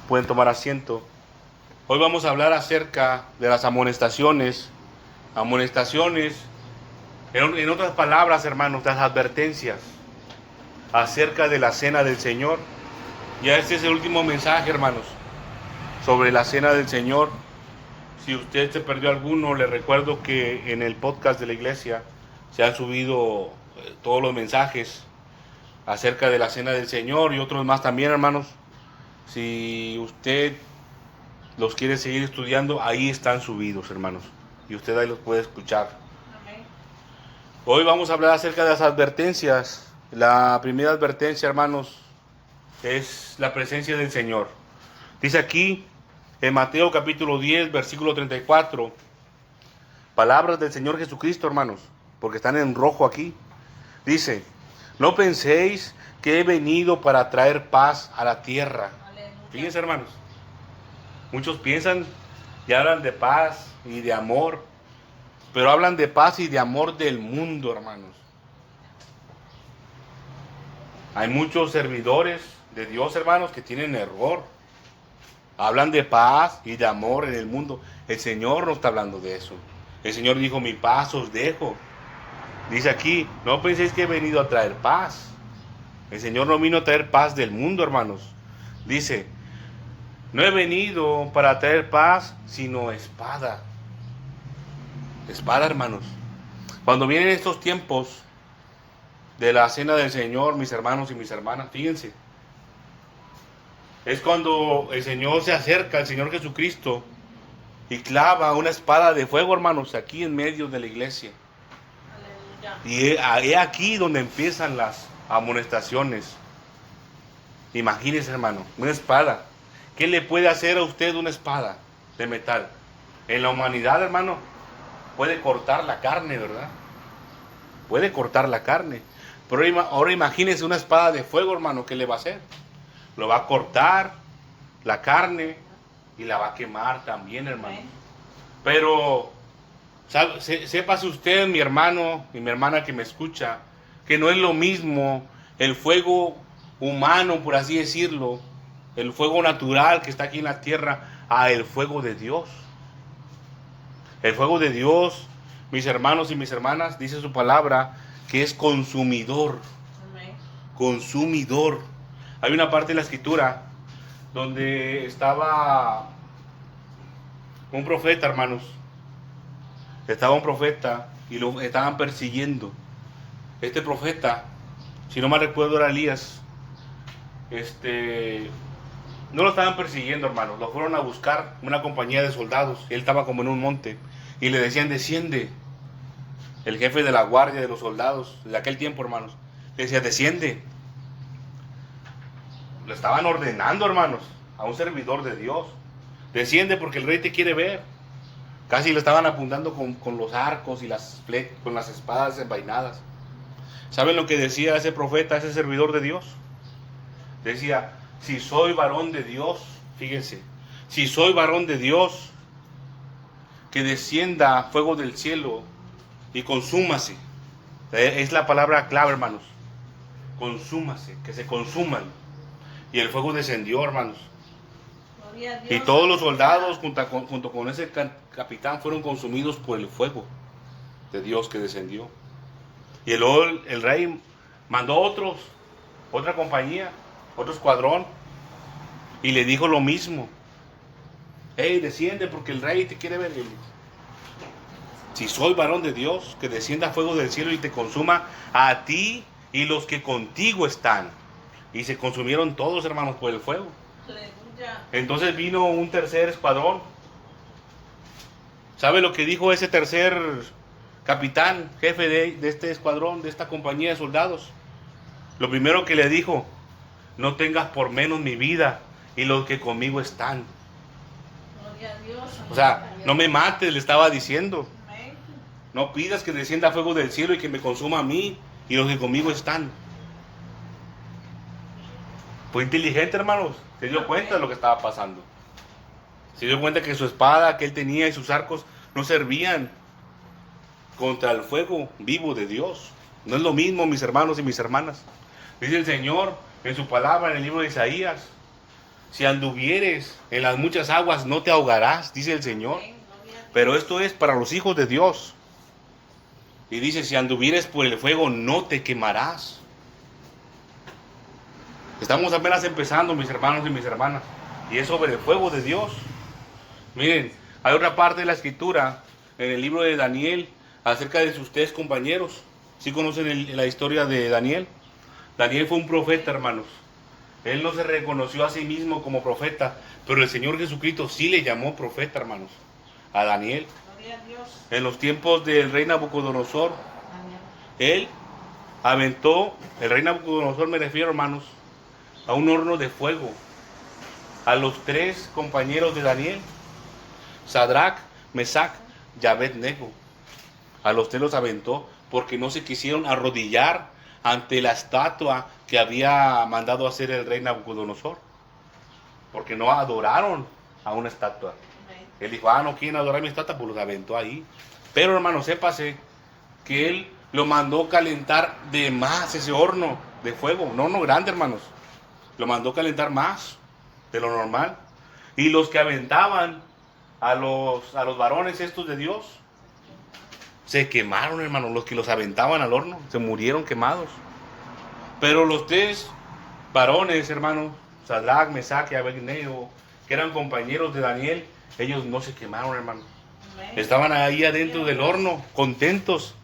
Pueden tomar asiento. Hoy vamos a hablar acerca de las amonestaciones. Amonestaciones, en otras palabras, hermanos, las advertencias acerca de la cena del Señor. Ya este es el último mensaje, hermanos, sobre la cena del Señor. Si usted se perdió alguno, le recuerdo que en el podcast de la iglesia se han subido todos los mensajes acerca de la cena del Señor y otros más también, hermanos. Si usted los quiere seguir estudiando, ahí están subidos, hermanos, y usted ahí los puede escuchar. Amén. Hoy vamos a hablar acerca de las advertencias. La primera advertencia, hermanos, es la presencia del Señor. Dice aquí en Mateo capítulo 10, versículo 34, palabras del Señor Jesucristo, hermanos, porque están en rojo aquí. Dice: no penséis que he venido para traer paz a la tierra. Fíjense, hermanos, muchos piensan y hablan de paz y de amor, pero hablan de paz y de amor del mundo, hermanos. Hay muchos servidores de Dios, hermanos, que tienen error. Hablan de paz y de amor en el mundo. El Señor no está hablando de eso. El Señor dijo: mi paz os dejo. Dice aquí: no penséis que he venido a traer paz. El Señor no vino a traer paz del mundo, hermanos. Dice: no he venido para traer paz, sino espada. Espada, hermanos. Cuando vienen estos tiempos de la cena del Señor, mis hermanos y mis hermanas, fíjense, es cuando el Señor se acerca, el Señor Jesucristo, y clava una espada de fuego, hermanos, aquí en medio de la iglesia. Aleluya. Y es aquí donde empiezan las amonestaciones. Imagínense, hermano, una espada. ¿Qué le puede hacer a usted una espada de metal? En la humanidad, hermano, puede cortar la carne, ¿verdad? Puede cortar la carne. Pero ahora imagínense una espada de fuego, hermano, ¿qué le va a hacer? Lo va a cortar la carne y la va a quemar también, hermano. Pero sépase usted, mi hermano y mi hermana que me escucha, que no es lo mismo el fuego humano, por así decirlo, el fuego natural que está aquí en la tierra, a el fuego de Dios. El fuego de Dios, mis hermanos y mis hermanas, dice su palabra, que es consumidor. Amén. Consumidor. Hay una parte de la escritura donde estaba un profeta, hermanos. Estaba un profeta y lo estaban persiguiendo. Este profeta, si no mal recuerdo, era Elías. No lo estaban persiguiendo, hermanos. Lo fueron a buscar una compañía de soldados. Él estaba como en un monte y le decían: desciende. El jefe de la guardia de los soldados de aquel tiempo, hermanos, le decía: desciende. Lo estaban ordenando, hermanos, a un servidor de Dios: desciende porque el rey te quiere ver. Casi le estaban apuntando con los arcos y con las espadas envainadas. ¿Saben lo que decía ese profeta, ese servidor de Dios? Decía: si soy varón de Dios, fíjense, si soy varón de Dios, que descienda fuego del cielo y consúmase. Es la palabra clave, hermanos. Consúmase, que se consuman. Y el fuego descendió, hermanos. Y todos los soldados junto con ese capitán fueron consumidos por el fuego de Dios que descendió. Y el rey mandó otra compañía, otro escuadrón, y le dijo lo mismo: hey, desciende porque el rey te quiere ver. Si soy varón de Dios, que descienda fuego del cielo y te consuma a ti y los que contigo están. Y se consumieron todos, hermanos, por el fuego. Entonces vino un tercer escuadrón. ¿Sabe lo que dijo ese tercer capitán, jefe de este escuadrón, de esta compañía de soldados? Lo primero que le dijo: no tengas por menos mi vida y los que conmigo están. O sea, no me mates, le estaba diciendo. No pidas que descienda fuego del cielo y que me consuma a mí y los que conmigo están. Fue inteligente, hermanos. Se dio cuenta de lo que estaba pasando. Se dio cuenta que su espada que él tenía y sus arcos no servían contra el fuego vivo de Dios. No es lo mismo, mis hermanos y mis hermanas. Dice el Señor en su palabra en el libro de Isaías: Si anduvieres en las muchas aguas, no te ahogarás, dice el Señor. Pero esto es para los hijos de Dios. Y dice, si anduvieres por el fuego, no te quemarás. Estamos apenas empezando, mis hermanos y mis hermanas. Y es sobre el fuego de Dios. Miren, hay otra parte de la escritura, en el libro de Daniel, acerca de sus 3 compañeros. ¿Sí conocen la historia de Daniel? Daniel fue un profeta, hermanos. Él no se reconoció a sí mismo como profeta, pero el Señor Jesucristo sí le llamó profeta, hermanos, a Daniel. En los tiempos del rey Nabucodonosor, él aventó, el rey Nabucodonosor me refiero, hermanos, a un horno de fuego, a los 3 compañeros de Daniel, Sadrach, Mesach y Abednego. A los 3 los aventó porque no se quisieron arrodillar ante la estatua que había mandado hacer el rey Nabucodonosor, porque no adoraron a una estatua. Él dijo, no quieren adorar mi estatua, pues los aventó ahí. Pero hermano, sépase que él lo mandó calentar de más ese horno de fuego, un horno grande, hermanos. Lo mandó calentar más de lo normal. Y los que aventaban a los varones estos de Dios, se quemaron, hermanos. Los que los aventaban al horno, se murieron quemados. Pero los 3 varones, hermanos, Sadrach, Mesach y Abednego, que eran compañeros de Daniel, ellos no se quemaron, hermano. Estaban ahí adentro del horno, contentos,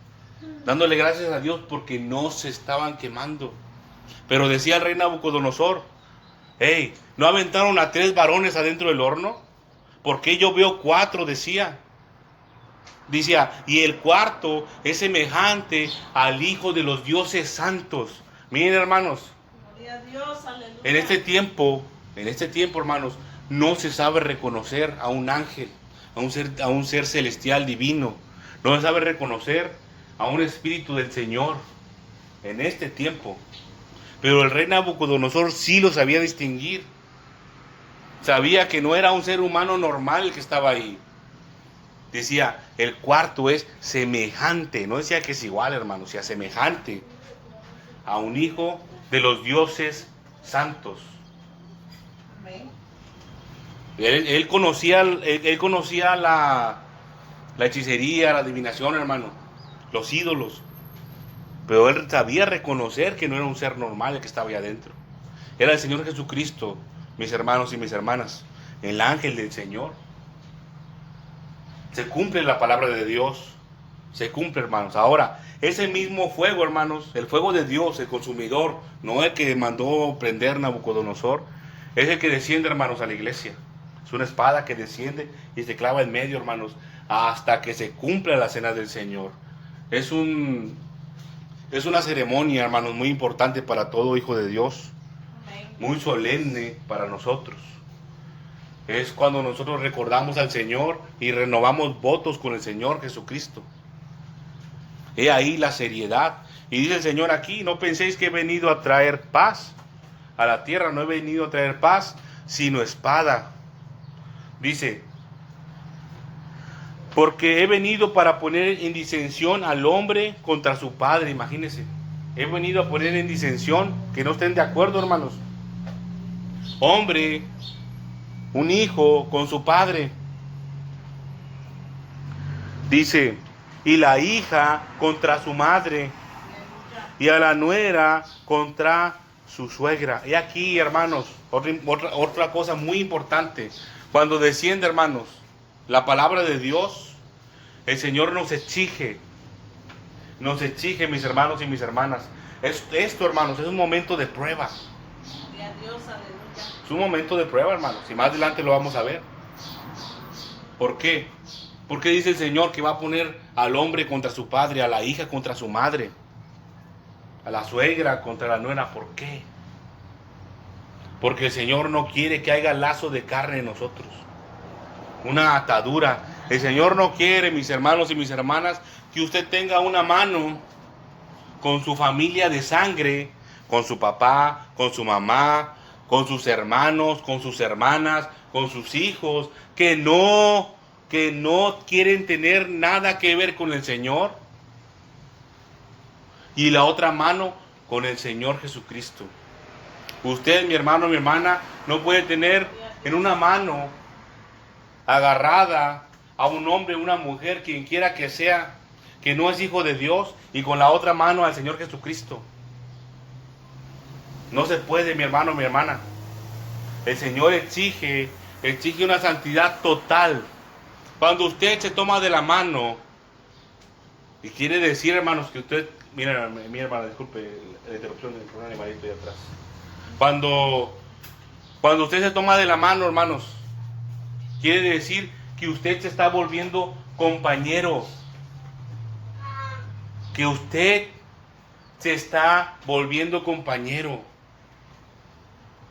dándole gracias a Dios porque no se estaban quemando. Pero decía el rey Nabucodonosor, hey, ¿no aventaron a 3 varones adentro del horno? Porque yo veo 4, decía. Decía, y el cuarto es semejante al Hijo de los dioses santos. Miren, hermanos, en este tiempo, hermanos, no se sabe reconocer a un ángel, a un ser celestial divino. No se sabe reconocer a un espíritu del Señor en este tiempo. Pero el rey Nabucodonosor sí lo sabía distinguir. Sabía que no era un ser humano normal el que estaba ahí. Decía, el cuarto es semejante. No decía que es igual, hermano, decía semejante a un hijo de los dioses santos. Él conocía la hechicería, la adivinación, hermano, los ídolos. Pero él sabía reconocer que no era un ser normal el que estaba ahí adentro. Era el Señor Jesucristo, mis hermanos y mis hermanas, el ángel del Señor. Se cumple la palabra de Dios. Se cumple, hermanos. Ahora, ese mismo fuego, hermanos, el fuego de Dios, el consumidor, no el que mandó prender Nabucodonosor, es el que desciende, hermanos, a la iglesia. Es una espada que desciende y se clava en medio, hermanos, hasta que se cumpla la cena del Señor. Es una ceremonia, hermanos, muy importante para todo hijo de Dios. Muy solemne para nosotros. Es cuando nosotros recordamos al Señor y renovamos votos con el Señor Jesucristo. He ahí la seriedad. Y dice el Señor aquí, no penséis que he venido a traer paz a la tierra. No he venido a traer paz, sino espada. Dice, porque he venido para poner en disensión al hombre contra su padre. Imagínense, he venido a poner en disensión, que no estén de acuerdo, hermanos. Hombre, un hijo con su padre. Dice, y la hija contra su madre, y a la nuera contra su suegra. Y aquí, hermanos, otra cosa muy importante. Cuando desciende, hermanos, la palabra de Dios, el Señor nos exige, mis hermanos y mis hermanas. Esto, hermanos, es un momento de prueba. Es un momento de prueba, hermanos, y más adelante lo vamos a ver. ¿Por qué? Porque dice el Señor que va a poner al hombre contra su padre, a la hija contra su madre, a la suegra contra la nuera. ¿Por qué? Porque el Señor no quiere que haya lazo de carne en nosotros, una atadura. El Señor no quiere, mis hermanos y mis hermanas, que usted tenga una mano con su familia de sangre, con su papá, con su mamá, con sus hermanos, con sus hermanas, con sus hijos, que no quieren tener nada que ver con el Señor. Y la otra mano con el Señor Jesucristo. Usted, mi hermano, mi hermana, no puede tener en una mano agarrada a un hombre, una mujer, quien quiera que sea, que no es hijo de Dios, y con la otra mano al Señor Jesucristo. No se puede, mi hermano, mi hermana. El Señor exige una santidad total. Cuando usted se toma de la mano, y quiere decir, hermanos, que usted, mira, mi hermana, disculpe la interrupción del programa animalito de atrás. Cuando usted se toma de la mano, hermanos, quiere decir que usted se está volviendo compañero. Que usted se está volviendo compañero.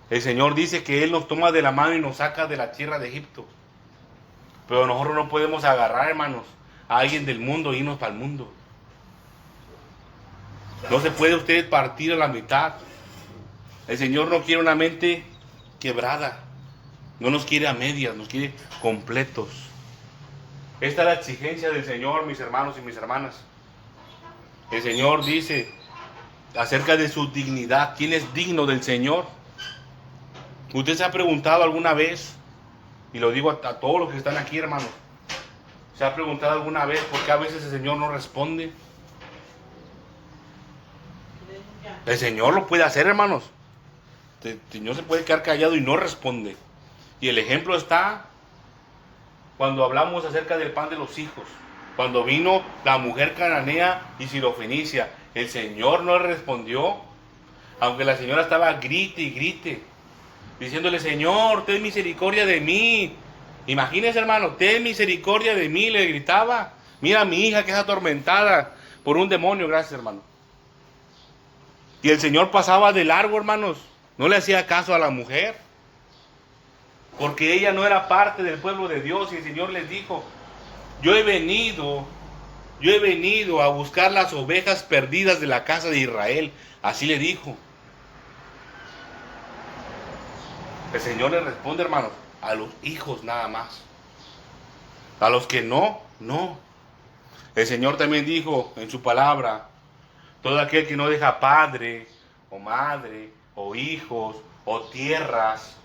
El Señor dice que Él nos toma de la mano y nos saca de la tierra de Egipto. Pero nosotros no podemos agarrar, hermanos, a alguien del mundo e irnos para el mundo. No se puede usted partir a la mitad. El Señor no quiere una mente quebrada. No nos quiere a medias, nos quiere completos. Esta es la exigencia del Señor, mis hermanos y mis hermanas. El Señor dice acerca de su dignidad. ¿Quién es digno del Señor? ¿Usted se ha preguntado alguna vez? Y lo digo a todos los que están aquí, hermanos. ¿Se ha preguntado alguna vez por qué a veces el Señor no responde? El Señor lo puede hacer, hermanos. El Señor se puede quedar callado y no responde. Y el ejemplo está cuando hablamos acerca del pan de los hijos. Cuando vino la mujer cananea y sirofenicia, el Señor no respondió. Aunque la señora estaba grite y grite, diciéndole: Señor, ten misericordia de mí. Imagínese, hermano, ten misericordia de mí, le gritaba. Mira a mi hija que es atormentada por un demonio. Gracias, hermano. Y el Señor pasaba de largo, hermanos. No le hacía caso a la mujer, porque ella no era parte del pueblo de Dios. Y el Señor les dijo: yo he venido a buscar las ovejas perdidas de la casa de Israel. Así le dijo. El Señor le responde, hermanos, a los hijos nada más. A los que no, no. El Señor también dijo en su palabra: todo aquel que no deja padre o madre o hijos o tierras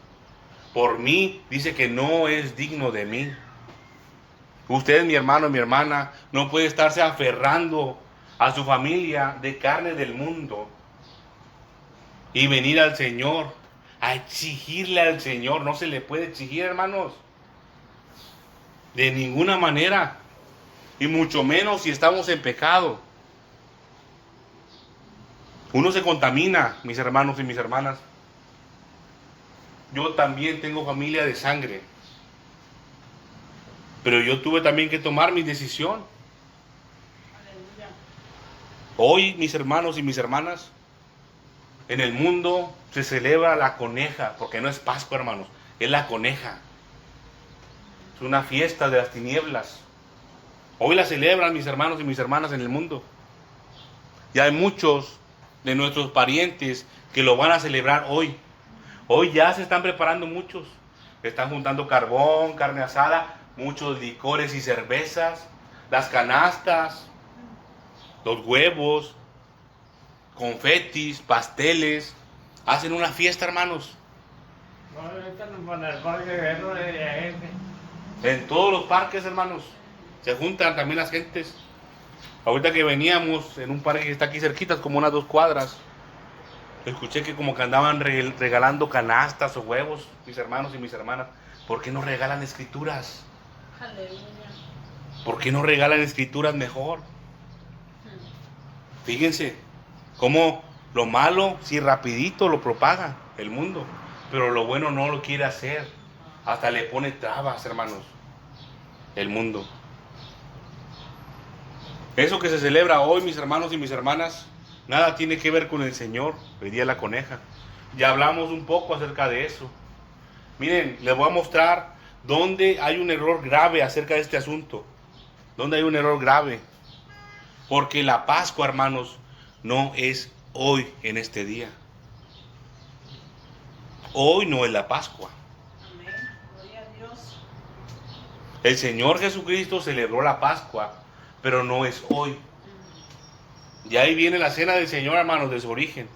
por mí, dice que no es digno de mí. Usted, mi hermano, mi hermana, no puede estarse aferrando a su familia de carne del mundo y venir al Señor a exigirle al Señor. No se le puede exigir, hermanos, de ninguna manera, y mucho menos si estamos en pecado. Uno se contamina, mis hermanos y mis hermanas. Yo también tengo familia de sangre, pero yo tuve también que tomar mi decisión. Aleluya. Hoy, mis hermanos y mis hermanas, en el mundo se celebra la coneja, porque no es Pascua, hermanos, es la coneja. Es una fiesta de las tinieblas. Hoy la celebran mis hermanos y mis hermanas en el mundo. Y hay muchos de nuestros parientes que lo van a celebrar hoy. Hoy ya se están preparando muchos. Están juntando carbón, carne asada, muchos licores y cervezas, las canastas, los huevos, confetis, pasteles. Hacen una fiesta, hermanos. En todos los parques, hermanos, se juntan también las gentes. Ahorita que veníamos en un parque que está aquí cerquita, como unas 2 cuadras, escuché que como que andaban regalando canastas o huevos, mis hermanos y mis hermanas. ¿Por qué no regalan escrituras? Aleluya. ¿Por qué no regalan escrituras mejor? Fíjense cómo lo malo, si rapidito lo propaga el mundo, pero lo bueno no lo quiere hacer. Hasta le pone trabas, hermanos, el mundo. Eso que se celebra hoy, mis hermanos y mis hermanas, nada tiene que ver con el Señor, el día de la coneja. Ya hablamos un poco acerca de eso. Miren, les voy a mostrar dónde hay un error grave acerca de este asunto. Dónde hay un error grave. Porque la Pascua, hermanos, no es hoy en este día. Hoy no es la Pascua. Amén. Gloria a Dios. El Señor Jesucristo celebró la Pascua, pero no es hoy. Y ahí viene la cena del Señor, hermanos, de su origen.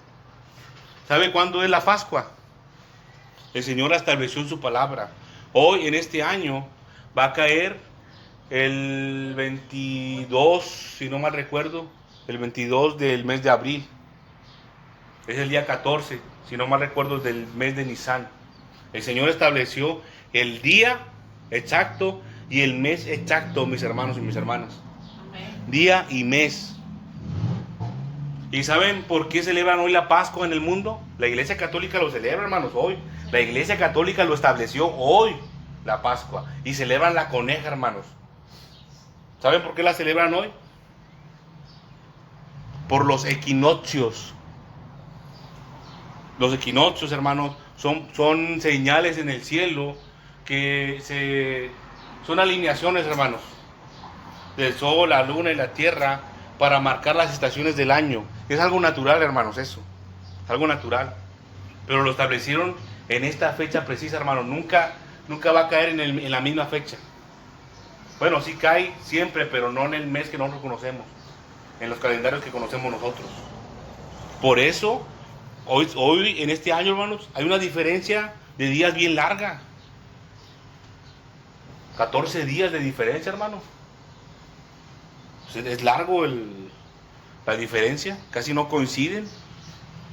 ¿Sabe cuándo es la Pascua? El Señor la estableció en su palabra. Hoy, en este año, va a caer el 22, si no mal recuerdo, el 22 del mes de abril. Es el día 14, si no mal recuerdo, del mes de Nisan. El Señor estableció el día exacto y el mes exacto, mis hermanos y mis hermanas. Amén. Día y mes. ¿Y saben por qué celebran hoy la Pascua en el mundo? La Iglesia Católica lo celebra, hermanos, hoy. La Iglesia Católica lo estableció hoy, la Pascua. Y celebran la coneja, hermanos. ¿Saben por qué la celebran hoy? Por los equinoccios. Los equinoccios, hermanos, son señales en el cielo son alineaciones, hermanos, del sol, la luna y la tierra para marcar las estaciones del año. Es algo natural, hermanos, eso. Algo natural. Pero lo establecieron en esta fecha precisa, hermanos. Nunca va a caer en la misma fecha. Bueno, sí cae siempre, pero no en el mes que nosotros conocemos, en los calendarios que conocemos nosotros. Por eso, hoy en este año, hermanos, hay una diferencia de días bien larga. 14 días de diferencia, hermano. Es largo la diferencia. Casi no coinciden.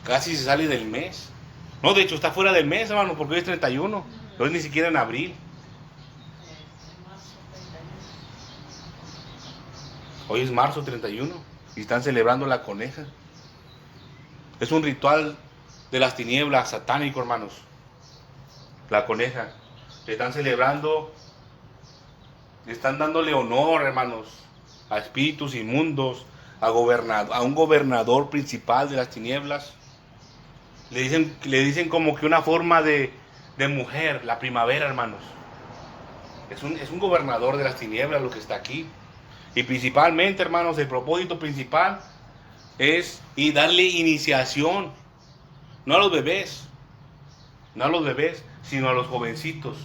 Casi se sale del mes. No, de hecho está fuera del mes, hermano, porque hoy es 31. No es ni siquiera en abril. Hoy es marzo 31 y están celebrando la coneja. Es un ritual de las tinieblas satánico, hermanos. La coneja. Están celebrando, están dándole honor, hermanos, a espíritus inmundos, a un gobernador principal de las tinieblas. Le dicen como que una forma de mujer, la primavera, hermanos. Es un gobernador de las tinieblas lo que está aquí. Y principalmente, hermanos, el propósito principal es darle iniciación, no a los bebés, sino a los jovencitos.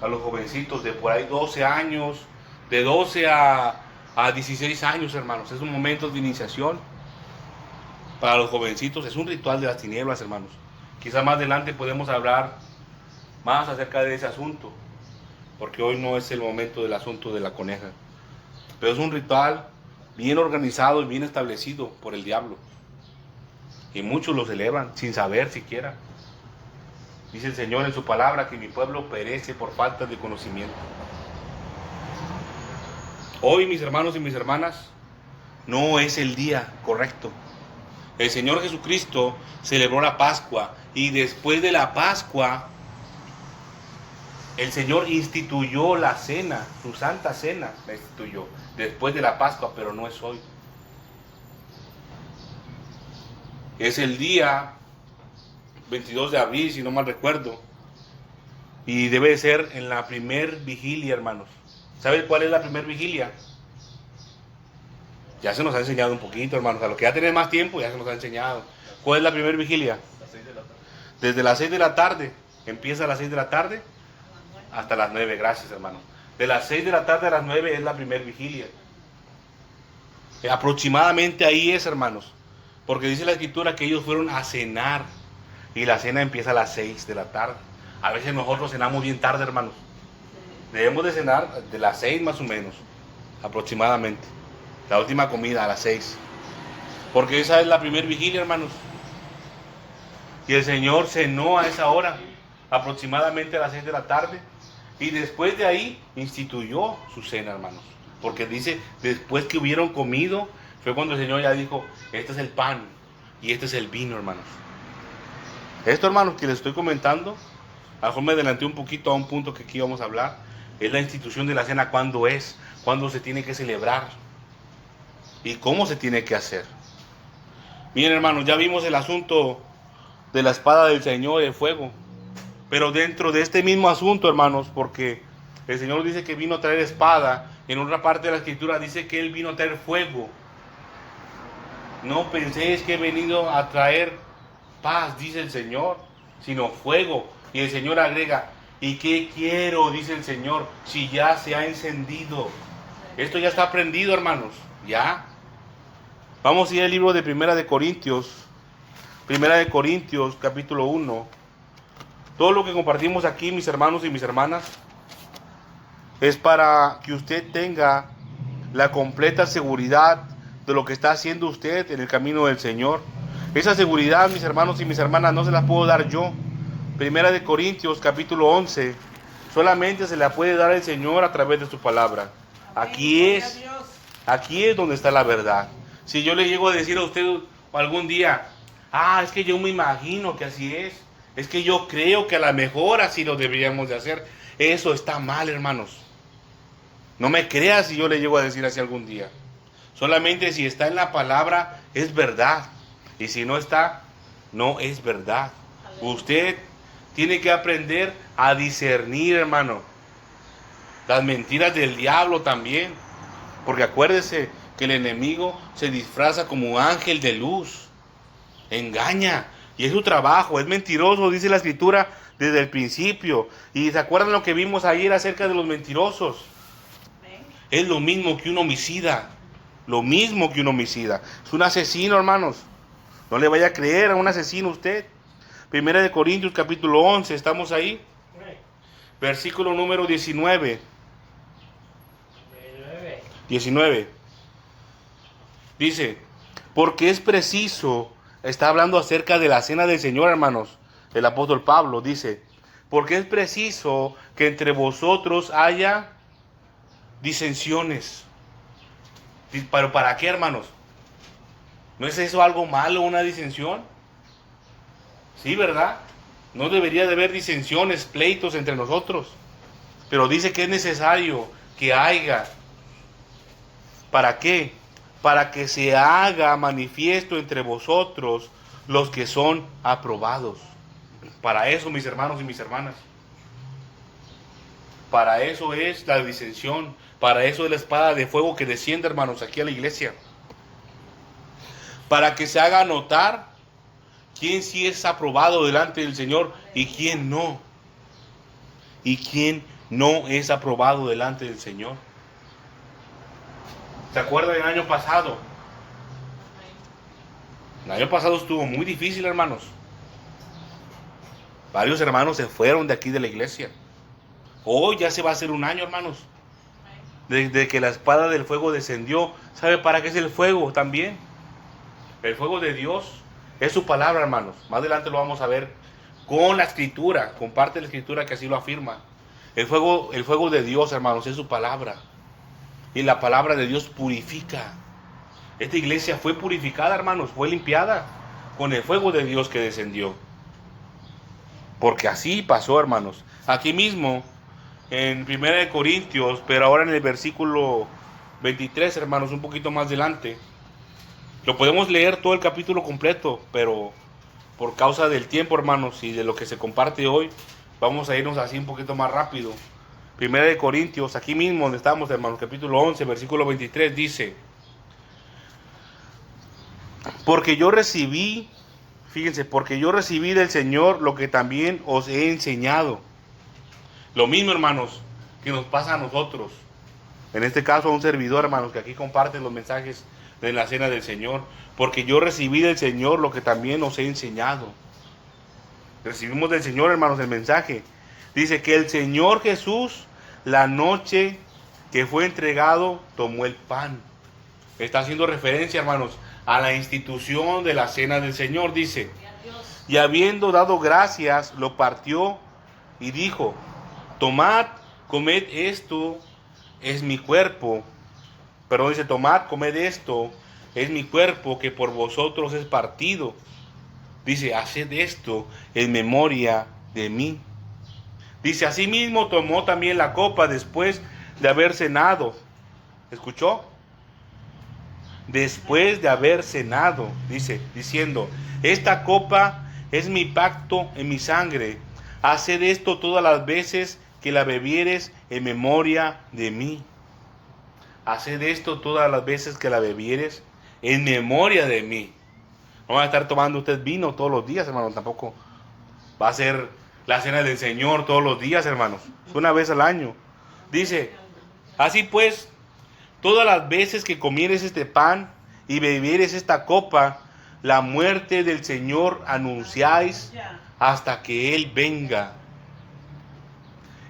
A los jovencitos de por ahí 12 años, de 12 a 16 años, hermanos. Es un momento de iniciación para los jovencitos. Es un ritual de las tinieblas, hermanos. Quizá más adelante podemos hablar más acerca de ese asunto, porque hoy no es el momento del asunto de la coneja. Pero es un ritual bien organizado y bien establecido por el diablo. Y muchos lo celebran sin saber siquiera. Dice el Señor en su palabra que mi pueblo perece por falta de conocimiento. Hoy, mis hermanos y mis hermanas, no es el día correcto. El Señor Jesucristo celebró la Pascua y después de la Pascua el Señor instituyó la cena, su santa cena la instituyó después de la Pascua, pero no es hoy. Es el día 22 de abril, si no mal recuerdo, y debe ser en la primer vigilia, hermanos. ¿Saben cuál es la primer vigilia? Ya se nos ha enseñado un poquito, hermanos. A los que ya tienen más tiempo, ya se nos ha enseñado. ¿Cuál es la primer vigilia? Desde las 6 de la tarde. Empieza a las 6 de la tarde hasta las 9. Gracias, hermano. De las 6 de la tarde a las 9 es la primer vigilia. Aproximadamente ahí es, hermanos. Porque dice la Escritura que ellos fueron a cenar. Y la cena empieza a las 6 de la tarde. A veces nosotros cenamos bien tarde, hermanos. Debemos de cenar de las 6 más o menos. Aproximadamente. La última comida a las 6. Porque esa es la primer vigilia, hermanos. Y el Señor cenó a esa hora. Aproximadamente a las 6 de la tarde. Y después de ahí instituyó su cena, hermanos. Porque dice, después que hubieron comido, fue cuando el Señor ya dijo, este es el pan y este es el vino, hermanos. Esto, hermanos, que les estoy comentando, a lo mejor me adelanté un poquito a un punto que aquí vamos a hablar, es la institución de la cena, cuándo es, cuándo se tiene que celebrar y cómo se tiene que hacer. Miren, hermanos, ya vimos el asunto de la espada del Señor y el fuego. Pero dentro de este mismo asunto, hermanos, porque el Señor dice que vino a traer espada, en otra parte de la Escritura dice que Él vino a traer fuego. No penséis que he venido a traer paz, dice el Señor, sino fuego. Y el Señor agrega, ¿y qué quiero? Dice el Señor, si ya se ha encendido. Esto ya está prendido, hermanos, ya. Vamos a ir al libro de Primera de Corintios, Primera de Corintios, capítulo 1. Todo lo que compartimos aquí, mis hermanos y mis hermanas, es para que usted tenga la completa seguridad de lo que está haciendo usted en el camino del Señor. Esa seguridad, mis hermanos y mis hermanas, no se la puedo dar yo. Primera de Corintios, capítulo 11, solamente se la puede dar el Señor a través de su palabra. Aquí es donde está la verdad. Si yo le llego a decir a usted algún día, es que yo me imagino que así es que yo creo que a lo mejor así lo deberíamos de hacer, eso está mal, hermanos. No me crea si yo le llego a decir así algún día. Solamente si está en la palabra es verdad, y si no está, no es verdad. Usted tiene que aprender a discernir, hermano, las mentiras del diablo también, porque acuérdese que el enemigo se disfraza como ángel de luz, engaña, y es su trabajo, es mentiroso, dice la Escritura desde el principio. Y se acuerdan lo que vimos ayer acerca de los mentirosos. Es lo mismo que un homicida, lo mismo que un homicida. Es un asesino, hermanos. No le vaya a creer a un asesino usted. Primera de Corintios capítulo 11, estamos ahí. Versículo número 19. 19. Dice, porque es preciso, está hablando acerca de la cena del Señor, hermanos. El apóstol Pablo dice, porque es preciso que entre vosotros haya disensiones. ¿Pero para qué, hermanos? ¿No es eso algo malo, una disensión? Sí, ¿verdad? No debería de haber disensiones, pleitos entre nosotros. Pero dice que es necesario que haya. ¿Para qué? Para que se haga manifiesto entre vosotros los que son aprobados. Para eso, mis hermanos y mis hermanas. Para eso es la disensión. Para eso es la espada de fuego que desciende, hermanos, aquí a la iglesia. Para que se haga notar quién sí es aprobado delante del Señor y quién no. Y quién no es aprobado delante del Señor. ¿Se acuerdan del año pasado? El año pasado estuvo muy difícil, hermanos. Varios hermanos se fueron de aquí de la iglesia. Hoy ya se va a hacer un año, hermanos. Desde que la espada del fuego descendió. ¿Sabe para qué es el fuego también? El fuego de Dios es su palabra, hermanos. Más adelante lo vamos a ver con la escritura, con parte de la escritura que así lo afirma. El fuego de Dios, hermanos, es su palabra. Y la palabra de Dios purifica. Esta iglesia fue purificada, hermanos, fue limpiada con el fuego de Dios que descendió. Porque así pasó, hermanos. Aquí mismo, en 1 Corintios, pero ahora en el versículo 23, hermanos, un poquito más adelante. Lo podemos leer todo el capítulo completo, pero por causa del tiempo, hermanos, y de lo que se comparte hoy, vamos a irnos así un poquito más rápido. 1 Corintios, aquí mismo donde estamos, hermanos, capítulo 11, versículo 23, dice: porque yo recibí, fíjense, porque yo recibí del Señor lo que también os he enseñado. Lo mismo, hermanos, que nos pasa a nosotros. En este caso a un servidor, hermanos, que aquí comparte los mensajes de la cena del Señor. Porque yo recibí del Señor lo que también os he enseñado. Recibimos del Señor, hermanos, el mensaje. Dice que el Señor Jesús, la noche que fue entregado, tomó el pan. Está haciendo referencia, hermanos, a la institución de la cena del Señor. Dice, y habiendo dado gracias, lo partió y dijo: tomad, comed, esto es mi cuerpo. Perdón, dice, tomad, comed, esto es mi cuerpo que por vosotros es partido. Dice, haced esto en memoria de mí. Dice, asimismo tomó también la copa después de haber cenado. ¿Escuchó? Después de haber cenado, dice, diciendo, esta copa es mi pacto en mi sangre. Haced esto todas las veces que la bebieres en memoria de mí. Haced esto todas las veces que la bebieres en memoria de mí. No va a estar tomando usted vino todos los días, hermanos. Tampoco va a ser la cena del Señor todos los días, hermanos. Es una vez al año. Dice, así pues, todas las veces que comieres este pan y bebieres esta copa, la muerte del Señor anunciáis hasta que Él venga.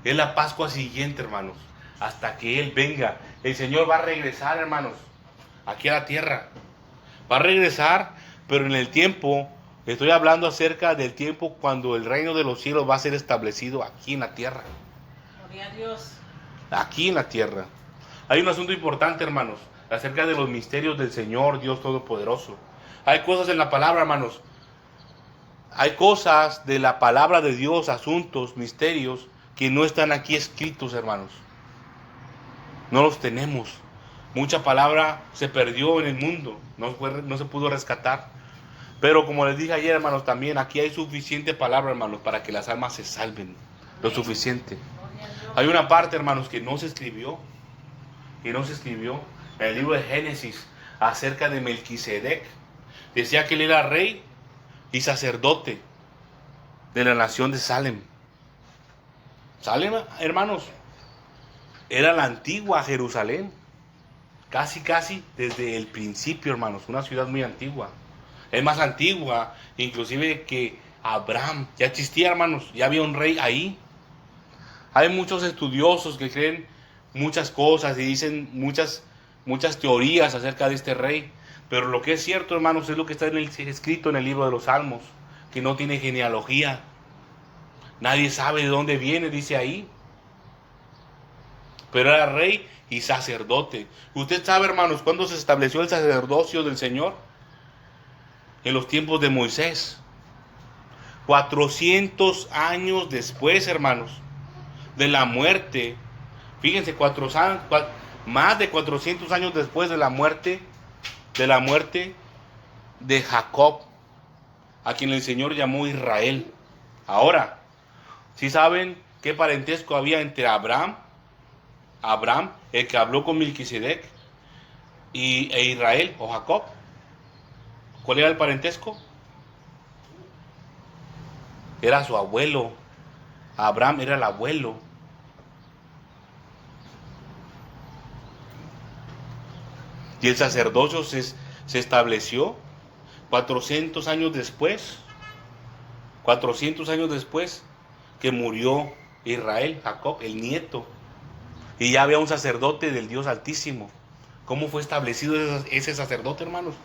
Es la Pascua siguiente, hermanos. Hasta que Él venga. El Señor va a regresar, hermanos, aquí a la tierra. Va a regresar, pero en el tiempo, estoy hablando acerca del tiempo cuando el reino de los cielos va a ser establecido aquí en la tierra. Gloria a Dios. Aquí en la tierra. Hay un asunto importante, hermanos, acerca de los misterios del Señor, Dios Todopoderoso. Hay cosas en la palabra, hermanos. Hay cosas de la palabra de Dios, asuntos, misterios, que no están aquí escritos, hermanos. No los tenemos. Mucha palabra se perdió en el mundo, no se pudo rescatar. Pero como les dije ayer, hermanos, también aquí hay suficiente palabra, hermanos, para que las almas se salven. Lo suficiente. Hay una parte, hermanos, que no se escribió. En el libro de Génesis, acerca de Melquisedec. Decía que él era rey y sacerdote de la nación de Salem. Salem, hermanos, era la antigua Jerusalén. Casi desde el principio, hermanos. Una ciudad muy antigua. Es más antigua, inclusive que Abraham. Ya existía, hermanos. Ya había un rey ahí. Hay muchos estudiosos que creen muchas cosas y dicen muchas teorías acerca de este rey. Pero lo que es cierto, hermanos, es lo que está escrito en el libro de los Salmos. Que no tiene genealogía. Nadie sabe de dónde viene, dice ahí. Pero era rey y sacerdote. Usted sabe, hermanos, cuándo se estableció el sacerdocio del Señor. En los tiempos de Moisés. 400 años después, hermanos, de la muerte. Fíjense, más de 400 años después de la muerte de Jacob, a quien el Señor llamó Israel. Ahora, ¿sí saben qué parentesco había entre Abraham, el que habló con Melquisedec, e Israel o Jacob? ¿Cuál era el parentesco? Era su abuelo. Abraham era el abuelo. Y el sacerdocio se estableció 400 años después. 400 años después que murió Israel, Jacob, el nieto. Y ya había un sacerdote del Dios Altísimo. ¿Cómo fue establecido ese sacerdote, hermanos?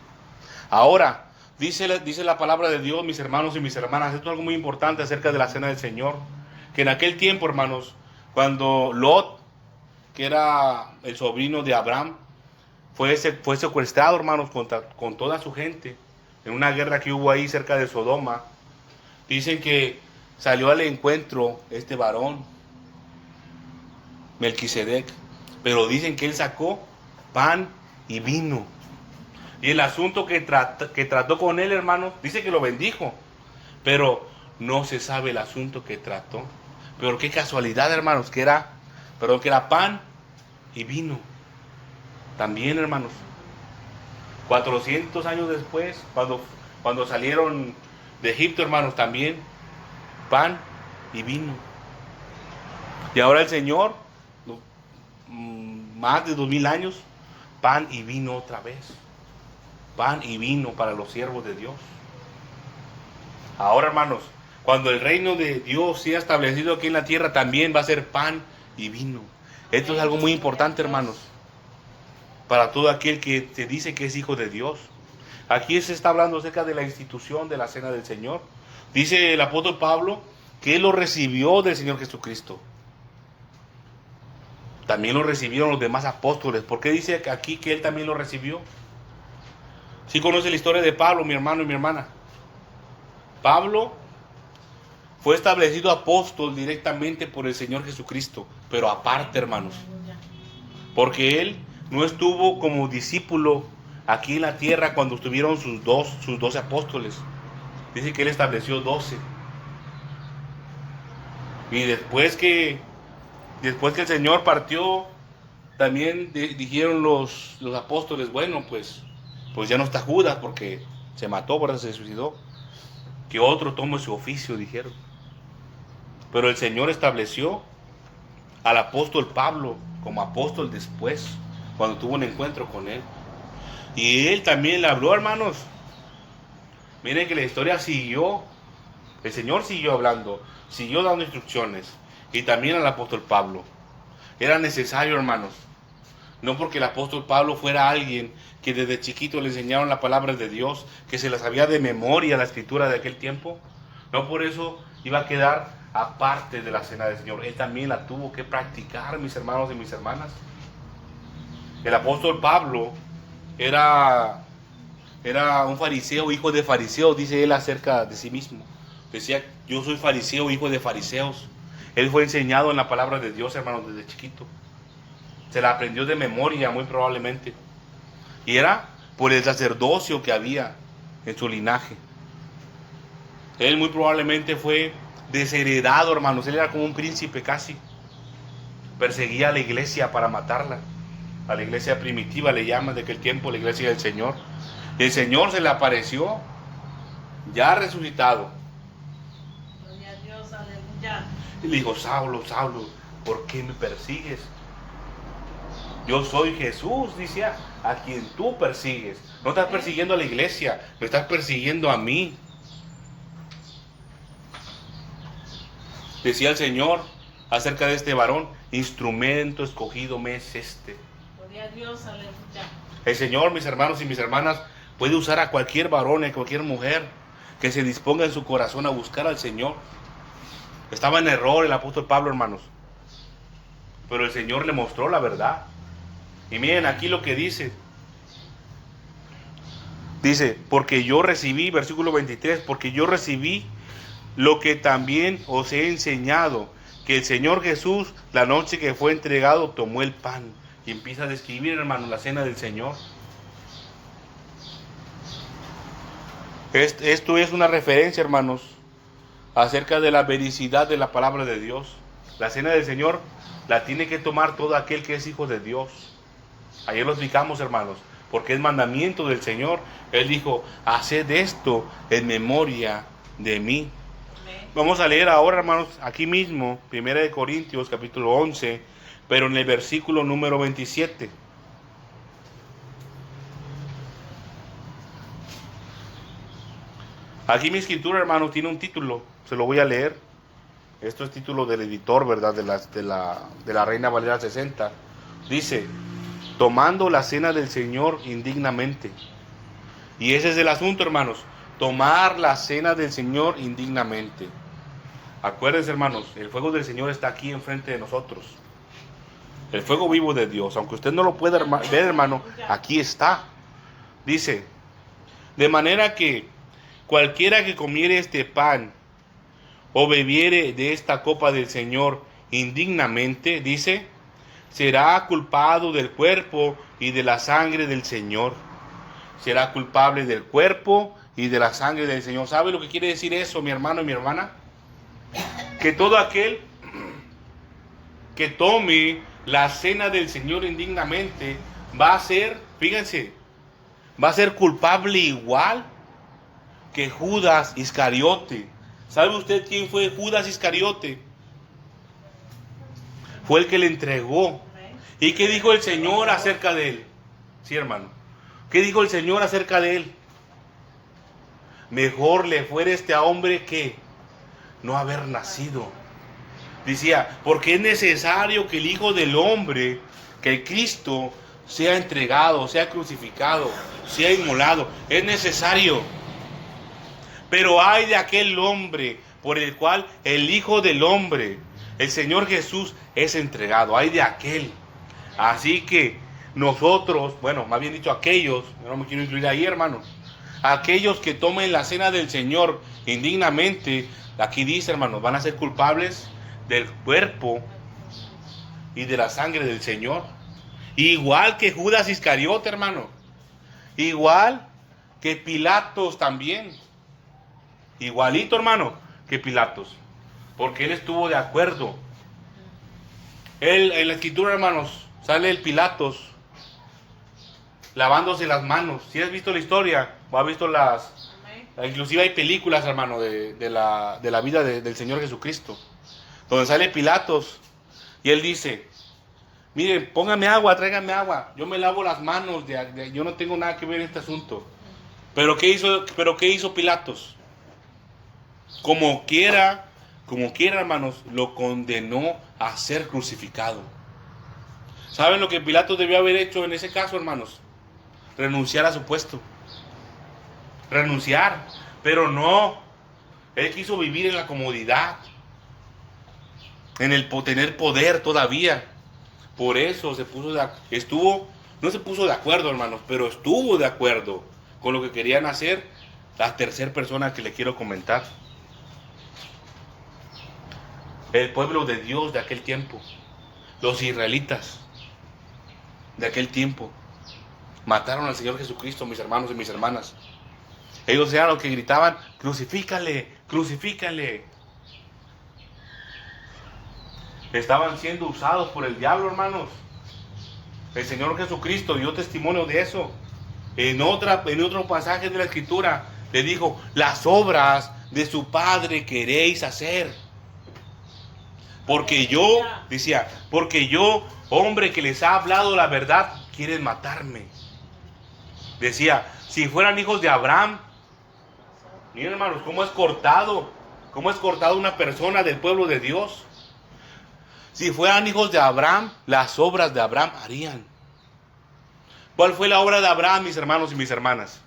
Ahora, dice la palabra de Dios, mis hermanos y mis hermanas, esto es algo muy importante acerca de la cena del Señor. Que en aquel tiempo, hermanos, cuando Lot, que era el sobrino de Abraham, fue secuestrado, hermanos, con toda su gente, en una guerra que hubo ahí cerca de Sodoma. Dicen que salió al encuentro este varón, Melquisedec, pero dicen que él sacó pan y vino. Y el asunto que trató con él, hermanos, dice que lo bendijo, pero no se sabe el asunto que trató. Pero qué casualidad, hermanos, que era pan y vino. También, hermanos, 400 años después, cuando salieron de Egipto, hermanos, también pan y vino. Y ahora el Señor, más de 2000 años, pan y vino otra vez. Pan y vino para los siervos de Dios. Ahora, hermanos, cuando el reino de Dios sea establecido aquí en la tierra, también va a ser pan y vino. Esto es algo muy importante, hermanos, para todo aquel que se dice que es hijo de Dios. Aquí se está hablando acerca de la institución de la cena del Señor. Dice el apóstol Pablo que él lo recibió del Señor Jesucristo. También lo recibieron los demás apóstoles. ¿Por qué dice aquí que él también lo recibió? ¿Sí conoce la historia de Pablo, mi hermano y mi hermana? Pablo fue establecido apóstol directamente por el Señor Jesucristo, pero aparte, hermanos, porque él no estuvo como discípulo aquí en la tierra cuando estuvieron sus 12 apóstoles. Dice que él estableció 12. Y después que el Señor partió, también dijeron los apóstoles, bueno, pues ya no está Judas porque se mató, ¿verdad? Se suicidó. Que otro tome su oficio, dijeron. Pero el Señor estableció al apóstol Pablo como apóstol después, cuando tuvo un encuentro con él. Y él también le habló, hermanos. Miren que la historia siguió, el Señor siguió hablando, siguió dando instrucciones, y también al apóstol Pablo. Era necesario, hermanos, no porque el apóstol Pablo fuera alguien que desde chiquito le enseñaron la palabra de Dios, que se la sabía de memoria la escritura de aquel tiempo, no por eso iba a quedar aparte de la cena del Señor. Él también la tuvo que practicar, mis hermanos y mis hermanas. El apóstol Pablo era un fariseo, hijo de fariseos, dice él acerca de sí mismo. Decía, yo soy fariseo, hijo de fariseos. Él fue enseñado en la palabra de Dios, hermanos, desde chiquito. Se la aprendió de memoria, muy probablemente. Y era por el sacerdocio que había en su linaje. Él muy probablemente fue desheredado, hermanos. Él era como un príncipe casi. Perseguía a la iglesia para matarla. A la iglesia primitiva le llaman de aquel tiempo, la iglesia del Señor. Y el Señor se le apareció, ya resucitado. Gloria a Dios, aleluya. Y le dijo, Saulo, Saulo, ¿por qué me persigues? Yo soy Jesús, dice, a quien tú persigues. No estás persiguiendo a la iglesia, me estás persiguiendo a mí. Decía el Señor acerca de este varón, instrumento escogido me es este. Gloria a Dios, aleluya. El Señor, mis hermanos y mis hermanas, puede usar a cualquier varón, a cualquier mujer que se disponga en su corazón a buscar al Señor. Estaba en error el apóstol Pablo, hermanos, pero el Señor le mostró la verdad. Y miren aquí lo que dice. Dice, porque yo recibí, versículo 23, porque yo recibí lo que también os he enseñado, que el Señor Jesús, la noche que fue entregado, tomó el pan. Y empieza a describir, hermanos, la cena del Señor. Esto es una referencia, hermanos, acerca de la veracidad de la palabra de Dios. La cena del Señor la tiene que tomar todo aquel que es hijo de Dios. Ayer lo explicamos, hermanos, porque es mandamiento del Señor. Él dijo, haced esto en memoria de mí. Amén. Vamos a leer ahora, hermanos, aquí mismo, 1 Corintios, capítulo 11, pero en el versículo número 27. Aquí mi escritura, hermanos, tiene un título, se lo voy a leer. Esto es título del editor, ¿verdad? De la Reina Valera 60. Dice, tomando la cena del Señor indignamente. Y ese es el asunto, hermanos, tomar la cena del Señor indignamente. Acuérdense, hermanos, el fuego del Señor está aquí enfrente de nosotros. El fuego vivo de Dios, aunque usted no lo pueda ver, hermano, aquí está. Dice, de manera que cualquiera que comiere este pan o bebiere de esta copa del Señor indignamente, dice, será culpado del cuerpo y de la sangre del Señor. Será culpable del cuerpo y de la sangre del Señor. ¿Sabe lo que quiere decir eso, mi hermano y mi hermana? Que todo aquel que tome la cena del Señor indignamente va a ser, fíjense, va a ser culpable igual que Judas Iscariote. ¿Sabe usted quién fue Judas Iscariote? Fue el que le entregó. ¿Y qué dijo el Señor acerca de él? Sí, hermano. ¿Qué dijo el Señor acerca de él? Mejor le fuera este hombre que no haber nacido. Decía, porque es necesario que el Hijo del Hombre, que el Cristo, sea entregado, sea crucificado, sea inmolado. Es necesario. Pero hay de aquel hombre por el cual el Hijo del Hombre, el Señor Jesús, es entregado. Hay de aquel. Así que nosotros, bueno, más bien dicho aquellos, yo no me quiero incluir ahí, hermanos, aquellos que tomen la cena del Señor indignamente, aquí dice, hermanos, van a ser culpables del cuerpo y de la sangre del Señor. Igual que Judas Iscariote, hermano. Igual que Pilatos también. Igualito, hermano, que Pilatos. Porque él estuvo de acuerdo. Él, en la escritura, hermanos, sale el Pilatos lavándose las manos. Si has visto la historia, o has visto inclusive hay películas, hermano, de la vida del Señor Jesucristo, donde sale Pilatos y él dice, miren, póngame agua, tráiganme agua, yo me lavo las manos, yo no tengo nada que ver en este asunto. Pero qué hizo Pilatos? Como quiera, hermanos, lo condenó a ser crucificado. ¿Saben lo que Pilatos debió haber hecho en ese caso, hermanos? Renunciar a su puesto. Renunciar. Pero no. Él quiso vivir en la comodidad. En el tener poder todavía. Por eso no se puso de acuerdo, hermanos, pero estuvo de acuerdo con lo que querían hacer la tercera persona que le quiero comentar. El pueblo de Dios de aquel tiempo, los israelitas de aquel tiempo, mataron al Señor Jesucristo, mis hermanos y mis hermanas. Ellos eran los que gritaban: crucifícale, crucifícale. Estaban siendo usados por el diablo, hermanos. El Señor Jesucristo dio testimonio de eso. En otro pasaje de la Escritura le dijo: las obras de su Padre queréis hacer. Porque yo, decía, hombre que les ha hablado la verdad, quieren matarme. Decía, si fueran hijos de Abraham, miren, hermanos, cómo es cortado una persona del pueblo de Dios. Si fueran hijos de Abraham, las obras de Abraham harían. ¿Cuál fue la obra de Abraham, mis hermanos y mis hermanas?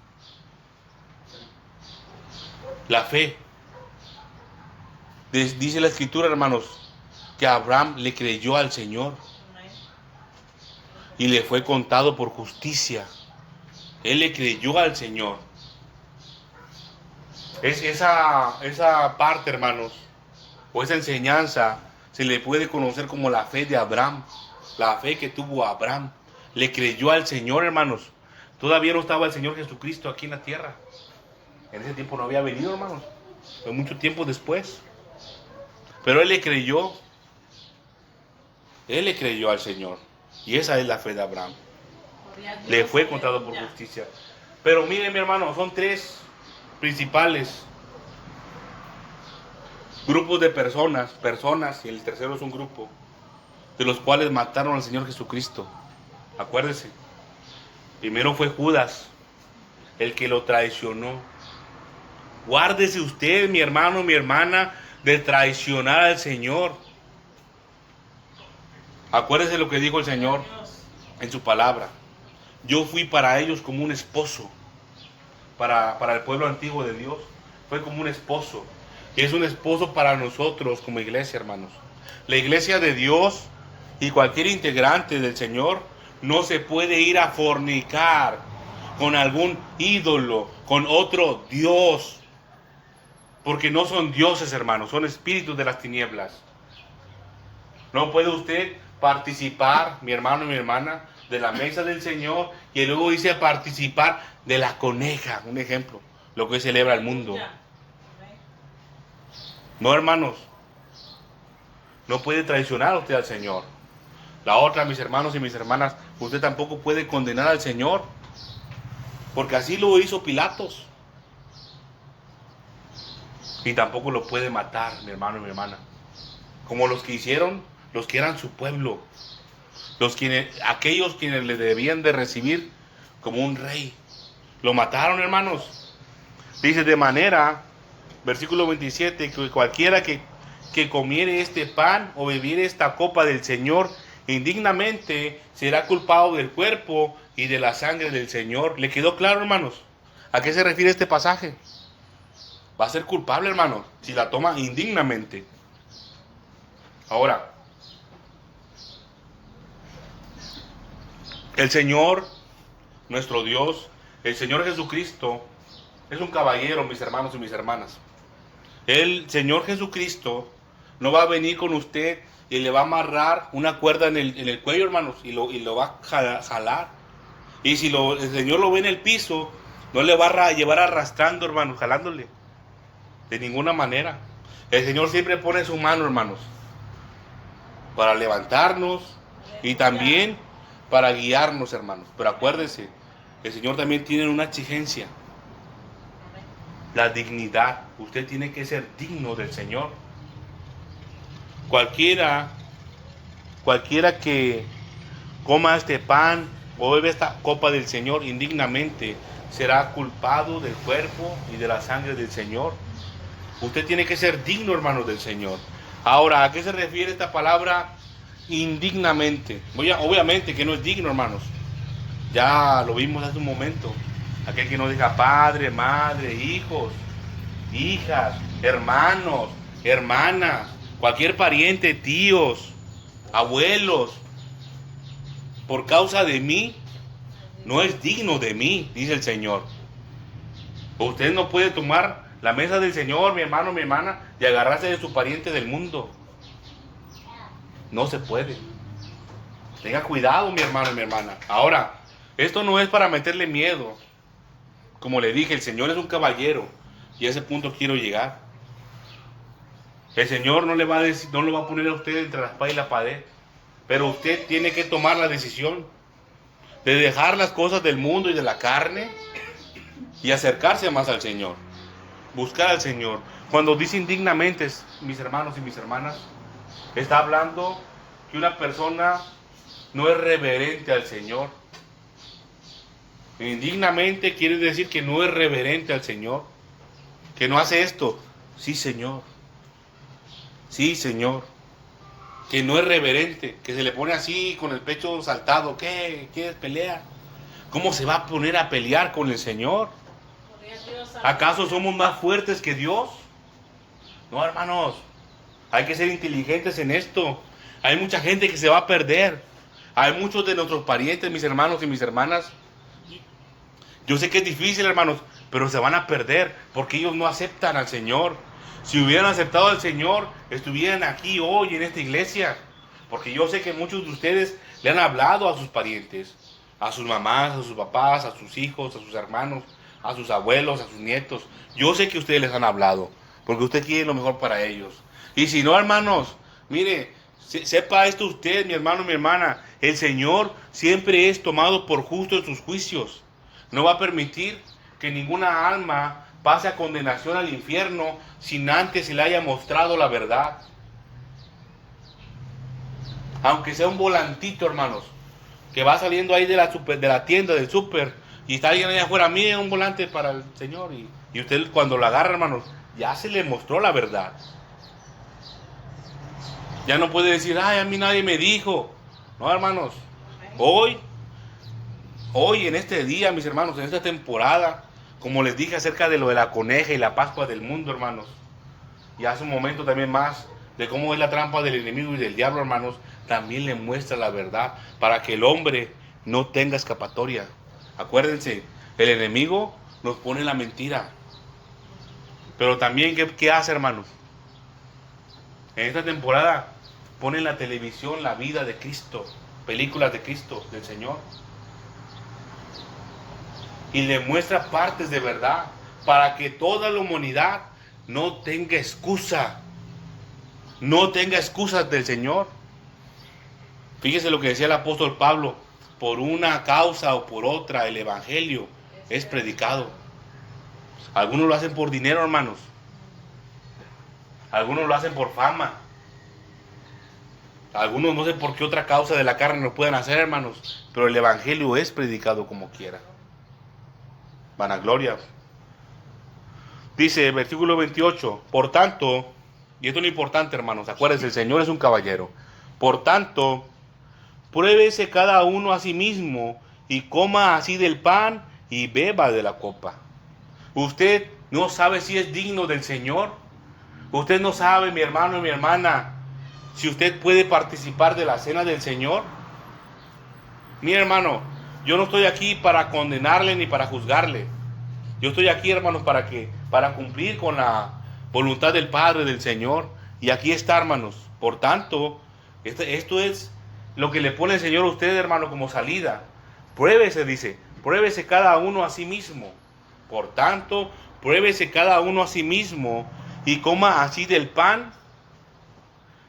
La fe. Dice la Escritura, hermanos, que Abraham le creyó al Señor y le fue contado por justicia. Él le creyó al Señor. Esa parte, hermanos, o esa enseñanza, se le puede conocer como la fe de Abraham. La fe que tuvo Abraham. Le creyó al Señor, hermanos. Todavía no estaba el Señor Jesucristo aquí en la tierra. En ese tiempo no había venido, hermanos. Fue mucho tiempo después. Pero él le creyó. Él le creyó al Señor. Y esa es la fe de Abraham. Le fue contado por justicia. Pero miren, mi hermano, son tres principales grupos de personas, y el tercero es un grupo, de los cuales mataron al Señor Jesucristo. Acuérdese. Primero fue Judas, el que lo traicionó. Guárdese usted, mi hermano, mi hermana, de traicionar al Señor. Acuérdese lo que dijo el Señor en su palabra. Yo fui para ellos como un esposo. Para el pueblo antiguo de Dios fue como un esposo. Y es un esposo para nosotros como iglesia, hermanos. La iglesia de Dios y cualquier integrante del Señor no se puede ir a fornicar con algún ídolo, con otro Dios. Porque no son dioses, hermanos, son espíritus de las tinieblas. No puede usted participar, mi hermano y mi hermana, de la mesa del Señor y luego dice participar de la coneja, un ejemplo, lo que celebra el mundo. No, hermanos, no puede traicionar usted al Señor. La otra, mis hermanos y mis hermanas, usted tampoco puede condenar al Señor, porque así lo hizo Pilatos. Y tampoco lo puede matar, mi hermano y mi hermana, como los que hicieron, los que eran su pueblo, aquellos quienes le debían de recibir como un rey. Lo mataron, hermanos. Dice, de manera, versículo 27, que cualquiera que comiere este pan o bebiere esta copa del Señor indignamente será culpado del cuerpo y de la sangre del Señor. ¿Le quedó claro, hermanos? ¿A qué se refiere este pasaje? Va a ser culpable, hermanos, si la toma indignamente. Ahora, el Señor, nuestro Dios, el Señor Jesucristo, es un caballero, mis hermanos y mis hermanas. El Señor Jesucristo no va a venir con usted y le va a amarrar una cuerda en el cuello, hermanos, y lo va a jalar. Y si el Señor lo ve en el piso, no le va a llevar arrastrando, hermanos, jalándole. De ninguna manera. El Señor siempre pone su mano, hermanos, para levantarnos y también para guiarnos, hermanos. Pero acuérdense, el Señor también tiene una exigencia. La dignidad. Usted tiene que ser digno del Señor. Cualquiera que coma este pan o bebe esta copa del Señor indignamente, será culpado del cuerpo y de la sangre del Señor. Usted tiene que ser digno, hermanos, del Señor. Ahora, ¿a qué se refiere esta palabra indignamente? Obviamente que no es digno, hermanos. Ya lo vimos hace un momento. Aquel que no deja padre, madre, hijos, hijas, hermanos, hermanas, cualquier pariente, tíos, abuelos, por causa de mí, no es digno de mí, dice el Señor. Usted no puede tomar la mesa del Señor, mi hermano, mi hermana, y agarrarse de su pariente del mundo. No se puede. Tenga cuidado, mi hermano y mi hermana. Ahora, esto no es para meterle miedo. Como le dije, el Señor es un caballero, y a ese punto quiero llegar. El Señor no le va a decir, no lo va a poner a usted entre la espada y la pared, pero usted tiene que tomar la decisión de dejar las cosas del mundo y de la carne y acercarse más al Señor, buscar al Señor. Cuando dice indignamente, mis hermanos y mis hermanas, está hablando que una persona no es reverente al Señor. Indignamente quiere decir que no es reverente al Señor, que no hace esto. Sí, Señor. Sí, Señor. Que no es reverente, que se le pone así con el pecho saltado. ¿Qué? ¿Quieres pelear? ¿Cómo se va a poner a pelear con el Señor? ¿Acaso somos más fuertes que Dios? No, hermanos. Hay que ser inteligentes en esto. Hay mucha gente que se va a perder. Hay muchos de nuestros parientes, mis hermanos y mis hermanas. Yo sé que es difícil, hermanos, pero se van a perder porque ellos no aceptan al Señor. Si hubieran aceptado al Señor, estuvieran aquí hoy en esta iglesia. Porque yo sé que muchos de ustedes le han hablado a sus parientes, a sus mamás, a sus papás, a sus hijos, a sus hermanos, a sus abuelos, a sus nietos. Yo sé que ustedes les han hablado, porque usted quiere lo mejor para ellos. Y si no, hermanos, mire, sepa esto usted, mi hermano, mi hermana, el Señor siempre es tomado por justo en sus juicios. No va a permitir que ninguna alma pase a condenación al infierno sin antes se le haya mostrado la verdad. Aunque sea un volantito, hermanos, que va saliendo ahí de la tienda, del súper, y está alguien allá afuera, mire un volante para el Señor, y usted cuando lo agarra, hermanos, ya se le mostró la verdad. Ya no puede decir, ay, a mí nadie me dijo. No, hermanos, hoy en este día, mis hermanos, en esta temporada, como les dije acerca de lo de la coneja y la Pascua del mundo, hermanos, y hace un momento también más de cómo es la trampa del enemigo y del diablo, hermanos, también le muestra la verdad para que el hombre no tenga escapatoria. Acuérdense, el enemigo nos pone la mentira, pero también, ¿qué hace, hermanos? En esta temporada pone en la televisión la vida de Cristo, películas de Cristo, del Señor, y le muestra partes de verdad para que toda la humanidad no tenga excusa, no tenga excusas del Señor. Fíjese lo que decía el apóstol Pablo: por una causa o por otra el evangelio es predicado. Algunos lo hacen por dinero, hermanos. Algunos lo hacen por fama. Algunos no sé por qué otra causa de la carne lo pueden hacer, hermanos, pero el evangelio es predicado como quiera. Vanagloria. Dice el versículo 28, por tanto, y esto es lo importante, hermanos, acuérdense, el Señor es un caballero. Por tanto, pruébese cada uno a sí mismo y coma así del pan y beba de la copa. Usted no sabe si es digno del Señor. Usted no sabe, mi hermano y mi hermana, si usted puede participar de la cena del Señor. Mi hermano, yo no estoy aquí para condenarle ni para juzgarle. Yo estoy aquí, hermanos, para cumplir con la voluntad del Padre, del Señor. Y aquí está, hermanos. Por tanto, esto es lo que le pone el Señor a usted, hermano, como salida. Pruébese, dice, pruébese cada uno a sí mismo. Por tanto, pruébese cada uno a sí mismo y coma así del pan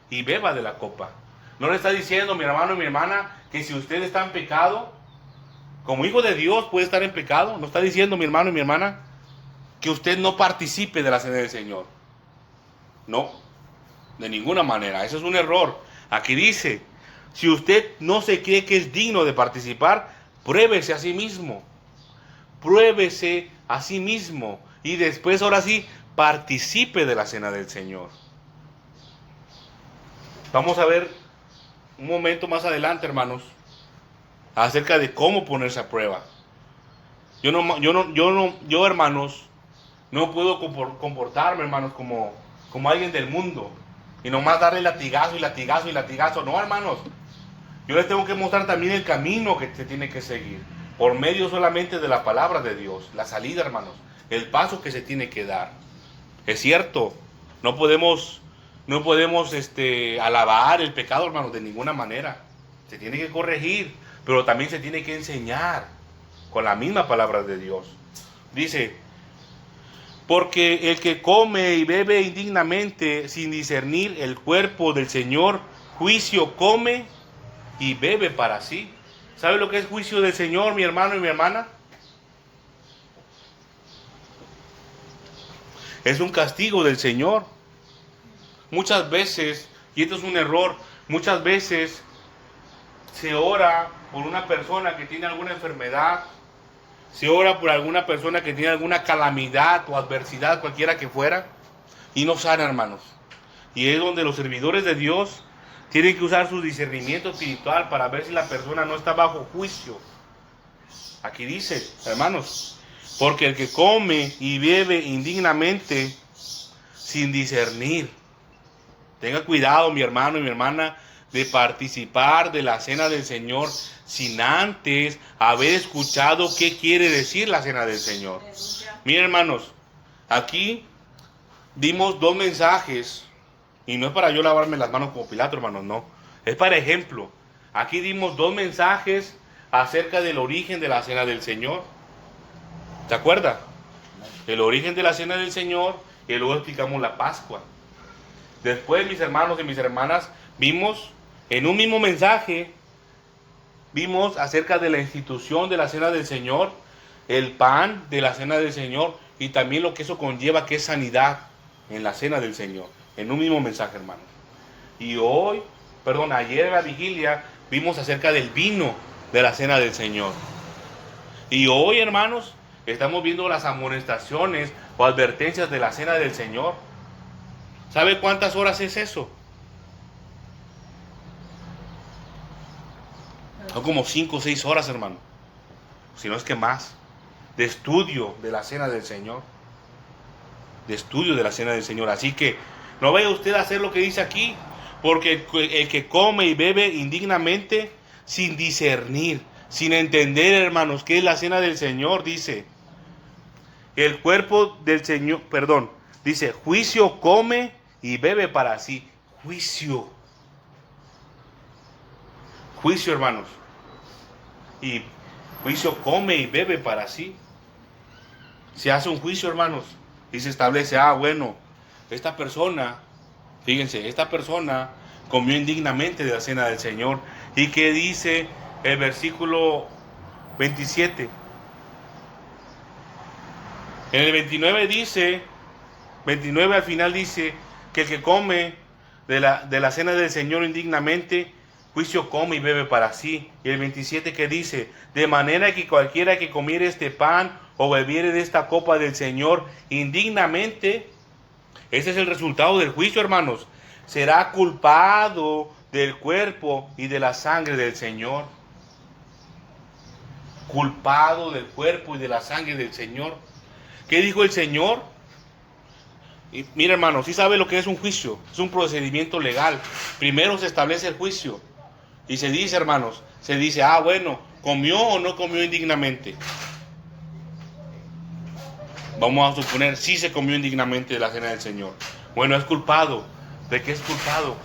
y beba de la copa. No le está diciendo, mi hermano y mi hermana, que si usted está en pecado, como hijo de Dios puede estar en pecado. No está diciendo, mi hermano y mi hermana, que usted no participe de la cena del Señor. No, de ninguna manera. Eso es un error. Aquí dice, si usted no se cree que es digno de participar, Pruébese a sí mismo. Pruébese a sí mismo. Y después, ahora sí, participe de la cena del Señor. Vamos a ver un momento más adelante, hermanos, acerca de cómo ponerse a prueba. Yo, hermanos, no puedo comportarme, hermanos, como alguien del mundo y nomás darle latigazo y latigazo y latigazo. No, hermanos, yo les tengo que mostrar también el camino que se tiene que seguir, por medio solamente de la palabra de Dios, la salida, hermanos, el paso que se tiene que dar. Es cierto, no podemos alabar el pecado, hermanos, de ninguna manera. Se tiene que corregir, pero también se tiene que enseñar con la misma palabra de Dios. Dice, porque el que come y bebe indignamente sin discernir el cuerpo del Señor, juicio come y bebe para sí. ¿Sabe lo que es juicio del Señor, mi hermano y mi hermana? Es un castigo del Señor. Muchas veces, y esto es un error, muchas veces se ora por una persona que tiene alguna enfermedad, se ora por alguna persona que tiene alguna calamidad o adversidad, cualquiera que fuera, y no sana, hermanos. Y es donde los servidores de Dios tienen que usar su discernimiento espiritual para ver si la persona no está bajo juicio. Aquí dice, hermanos, porque el que come y bebe indignamente sin discernir. Tenga cuidado, mi hermano y mi hermana, de participar de la cena del Señor sin antes haber escuchado qué quiere decir la cena del Señor. Miren, hermanos, aquí dimos dos mensajes, y no es para yo lavarme las manos como Pilato, hermanos, no. Es para ejemplo. Aquí dimos dos mensajes acerca del origen de la cena del Señor. ¿Se acuerda? El origen de la cena del Señor, y luego explicamos la Pascua. Después, mis hermanos y mis hermanas, vimos en un mismo mensaje, vimos acerca de la institución de la cena del Señor, el pan de la cena del Señor y también lo que eso conlleva, que es sanidad en la cena del Señor. En un mismo mensaje, hermanos. Y ayer en la vigilia, vimos acerca del vino de la cena del Señor. Y hoy, hermanos, estamos viendo las amonestaciones o advertencias de la cena del Señor. ¿Sabe cuántas horas es eso? Son como 5 o 6 horas, hermano. Si no es que más. De estudio de la cena del Señor. De estudio de la cena del Señor. Así que no vaya usted a hacer lo que dice aquí. Porque el que come y bebe indignamente, sin discernir, sin entender, hermanos, qué es la cena del Señor, dice. El cuerpo del Señor, dice, juicio come y bebe para sí. Juicio. Juicio, hermanos. Y juicio come y bebe para sí. Se hace un juicio, hermanos. Y se establece, bueno, esta persona, fíjense, esta persona comió indignamente de la cena del Señor. ¿Y qué dice el versículo 27? En el 29 al final dice que el que come de la cena del Señor indignamente, juicio come y bebe para sí. Y el 27 que dice, de manera que cualquiera que comiere este pan o bebiere de esta copa del Señor indignamente, ese es el resultado del juicio, hermanos, será culpado del cuerpo y de la sangre del Señor. Culpado del cuerpo y de la sangre del Señor. ¿Qué dijo el Señor? Y mira, hermano, sí sabe lo que es un juicio. Es un procedimiento legal. Primero se establece el juicio. Y se dice, hermanos, bueno, ¿comió o no comió indignamente? Vamos a suponer, sí se comió indignamente de la cena del Señor. Bueno, es culpado. ¿De qué es culpado?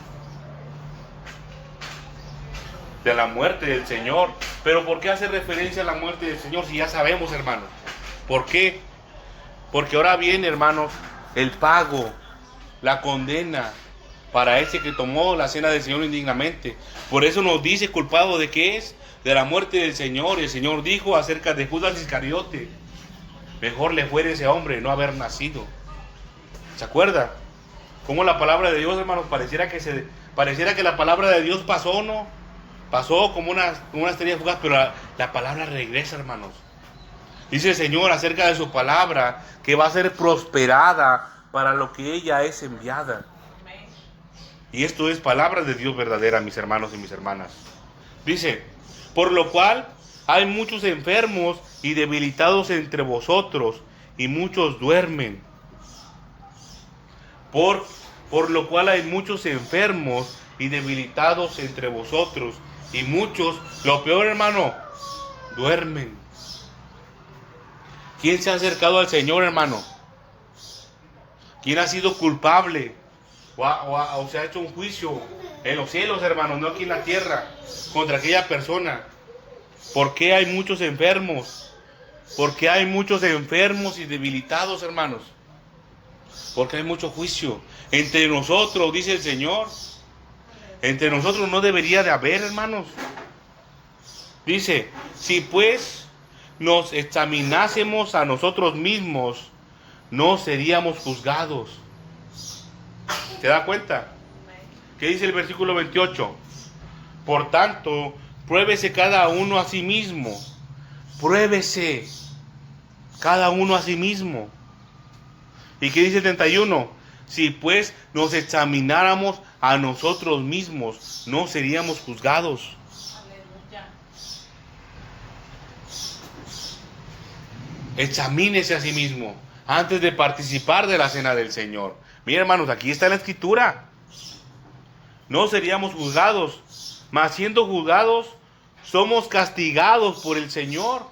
De la muerte del Señor. Pero ¿por qué hace referencia a la muerte del Señor si ya sabemos, hermanos? ¿Por qué? Porque ahora viene, hermanos, el pago, la condena para ese que tomó la cena del Señor indignamente. Por eso nos dice culpado de qué es, de la muerte del Señor. Y el Señor dijo acerca de Judas Iscariote, mejor le fuera ese hombre no haber nacido. ¿Se acuerda? Cómo la palabra de Dios, hermanos, pareciera que la palabra de Dios pasó, ¿no? Pasó como una estrella fugaz, pero la palabra regresa, hermanos. Dice el Señor acerca de su palabra que va a ser prosperada para lo que ella es enviada. Amén. Y esto es palabra de Dios verdadera, mis hermanos y mis hermanas. Dice, por lo cual hay muchos enfermos y debilitados entre vosotros, y muchos duermen. Por lo cual hay muchos enfermos y debilitados entre vosotros, y muchos, lo peor, hermano, duermen. ¿Quién se ha acercado al Señor, hermano? ¿Quién ha sido culpable? O se ha hecho un juicio en los cielos, hermano, no aquí en la tierra, contra aquella persona. ¿Por qué hay muchos enfermos? ¿Por qué hay muchos enfermos y debilitados, hermanos? Porque hay mucho juicio. Entre nosotros, dice el Señor, entre nosotros no debería de haber, hermanos. Dice, si pues nos examinásemos a nosotros mismos, no seríamos juzgados. ¿Se da cuenta? ¿Qué dice el versículo 28? Por tanto, pruébese cada uno a sí mismo. Pruébese cada uno a sí mismo. ¿Y qué dice el 31? Si pues nos examináramos a nosotros mismos, no seríamos juzgados. Aleluya. Examínese a sí mismo antes de participar de la cena del Señor. Miren, hermanos, aquí está la escritura. No seríamos juzgados, mas siendo juzgados, somos castigados por el Señor.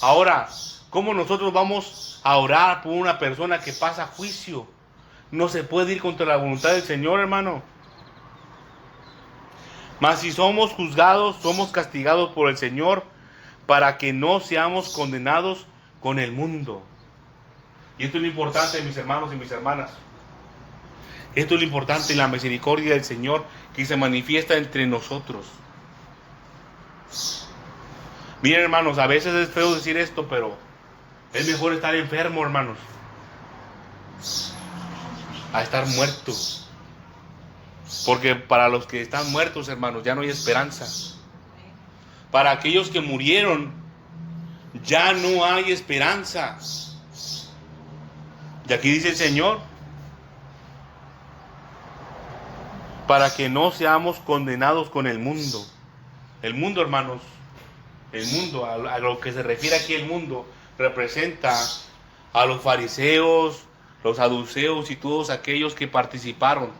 Ahora, ¿cómo nosotros vamos a orar por una persona que pasa juicio? No se puede ir contra la voluntad del Señor, hermano. Mas si somos juzgados, somos castigados por el Señor, para que no seamos condenados con el mundo. Y esto es lo importante, mis hermanos y mis hermanas. Esto es lo importante, la misericordia del Señor que se manifiesta entre nosotros. Miren, hermanos, a veces es feo decir esto, pero es mejor estar enfermo, hermanos, a estar muerto. Porque para los que están muertos, hermanos, ya no hay esperanza. Para aquellos que murieron, ya no hay esperanza. Y aquí dice el Señor, para que no seamos condenados con el mundo. El mundo, hermanos, el mundo, a lo que se refiere aquí el mundo, representa a los fariseos, los saduceos y todos aquellos que participaron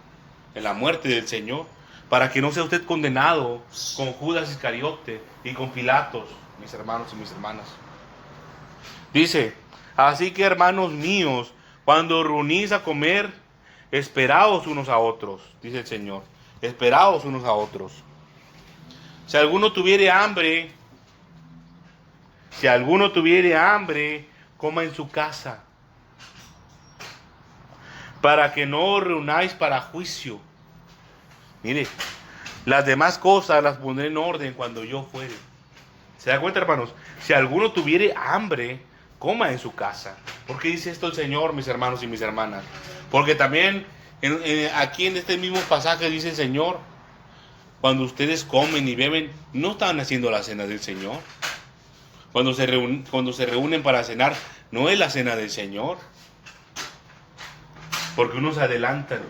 en la muerte del Señor, para que no sea usted condenado con Judas Iscariote y con Pilatos, mis hermanos y mis hermanas. Dice, así que, hermanos míos, cuando reunís a comer, esperaos unos a otros, dice el Señor, esperaos unos a otros. Si alguno tuviere hambre, coma en su casa, para que no os reunáis para juicio. Mire, las demás cosas las pondré en orden cuando yo fuere. ¿Se da cuenta, hermanos? Si alguno tuviere hambre, coma en su casa. ¿Por qué dice esto el Señor, mis hermanos y mis hermanas? Porque también aquí en este mismo pasaje dice el Señor, cuando ustedes comen y beben, no están haciendo la cena del Señor. Cuando se reúnen para cenar, no es la cena del Señor. Porque unos se adelantan.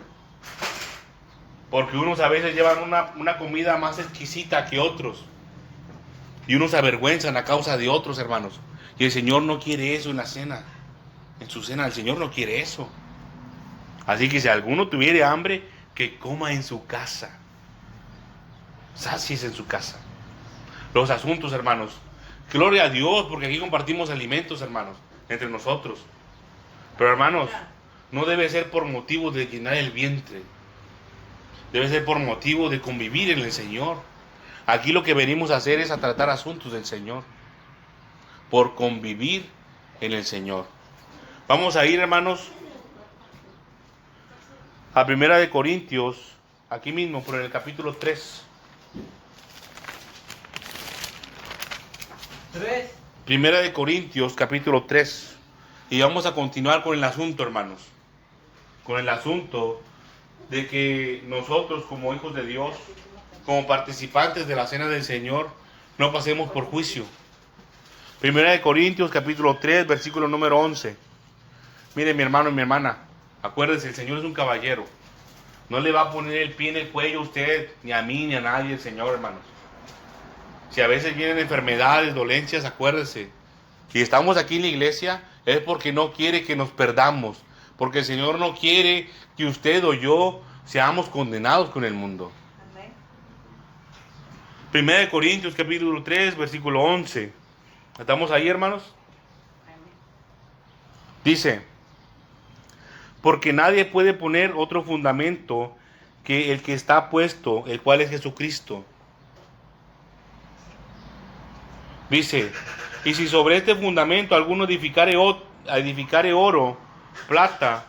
Porque unos a veces llevan una comida más exquisita que otros. Y unos se avergüenzan a causa de otros, hermanos. Y el Señor no quiere eso en la cena. En su cena el Señor no quiere eso. Así que si alguno tuviere hambre, que coma en su casa. Sacies en su casa. Los asuntos, hermanos. Gloria a Dios, porque aquí compartimos alimentos, hermanos, entre nosotros. Pero, hermanos, no debe ser por motivo de llenar el vientre. Debe ser por motivo de convivir en el Señor. Aquí lo que venimos a hacer es a tratar asuntos del Señor. Por convivir en el Señor. Vamos a ir, hermanos, a 1 Corintios, aquí mismo, por el capítulo 3. 1 Corintios, capítulo 3. Y vamos a continuar con el asunto, hermanos. Con el asunto de que nosotros, como hijos de Dios, como participantes de la cena del Señor, no pasemos por juicio. Primera de Corintios, capítulo 3, versículo número 11. Mire, mi hermano y mi hermana, acuérdense, el Señor es un caballero. No le va a poner el pie en el cuello a usted, ni a mí, ni a nadie, el Señor, hermanos. Si a veces vienen enfermedades, dolencias, acuérdese. Si estamos aquí en la iglesia, es porque no quiere que nos perdamos. Porque el Señor no quiere que usted o yo seamos condenados con el mundo. Amén. Primera de Corintios, capítulo 3, versículo 11. ¿Estamos ahí, hermanos? Amén. Dice, porque nadie puede poner otro fundamento que el que está puesto, el cual es Jesucristo. Dice, y si sobre este fundamento alguno edificare oro, plata,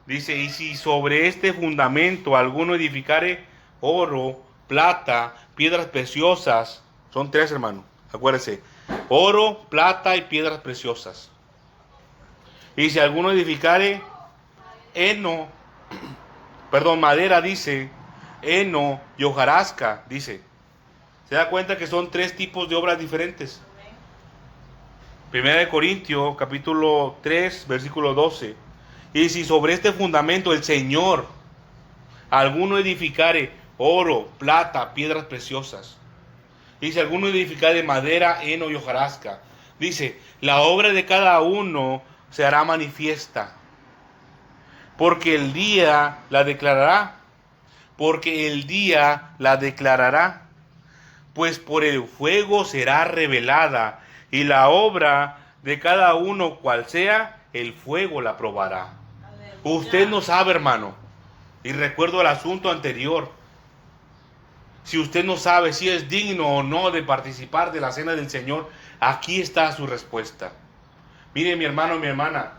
dice, y si sobre este fundamento alguno edificare oro, plata, piedras preciosas, son tres, hermano, acuérdense, oro, plata y piedras preciosas. Y si alguno edificare madera, dice, heno y hojarasca, dice. ¿Se da cuenta que son tres tipos de obras diferentes? Primera de Corintios, capítulo 3, versículo 12. Y si sobre este fundamento el Señor alguno edificare oro, plata, piedras preciosas. Y si alguno edificare madera, heno y hojarasca. Dice, la obra de cada uno se hará manifiesta. Porque el día la declarará. Pues por el fuego será revelada, y la obra de cada uno cual sea, el fuego la probará. Aleluya. Usted no sabe, hermano, y recuerdo el asunto anterior, si usted no sabe si es digno o no de participar de la cena del Señor, aquí está su respuesta. Mire, mi hermano, mi hermana,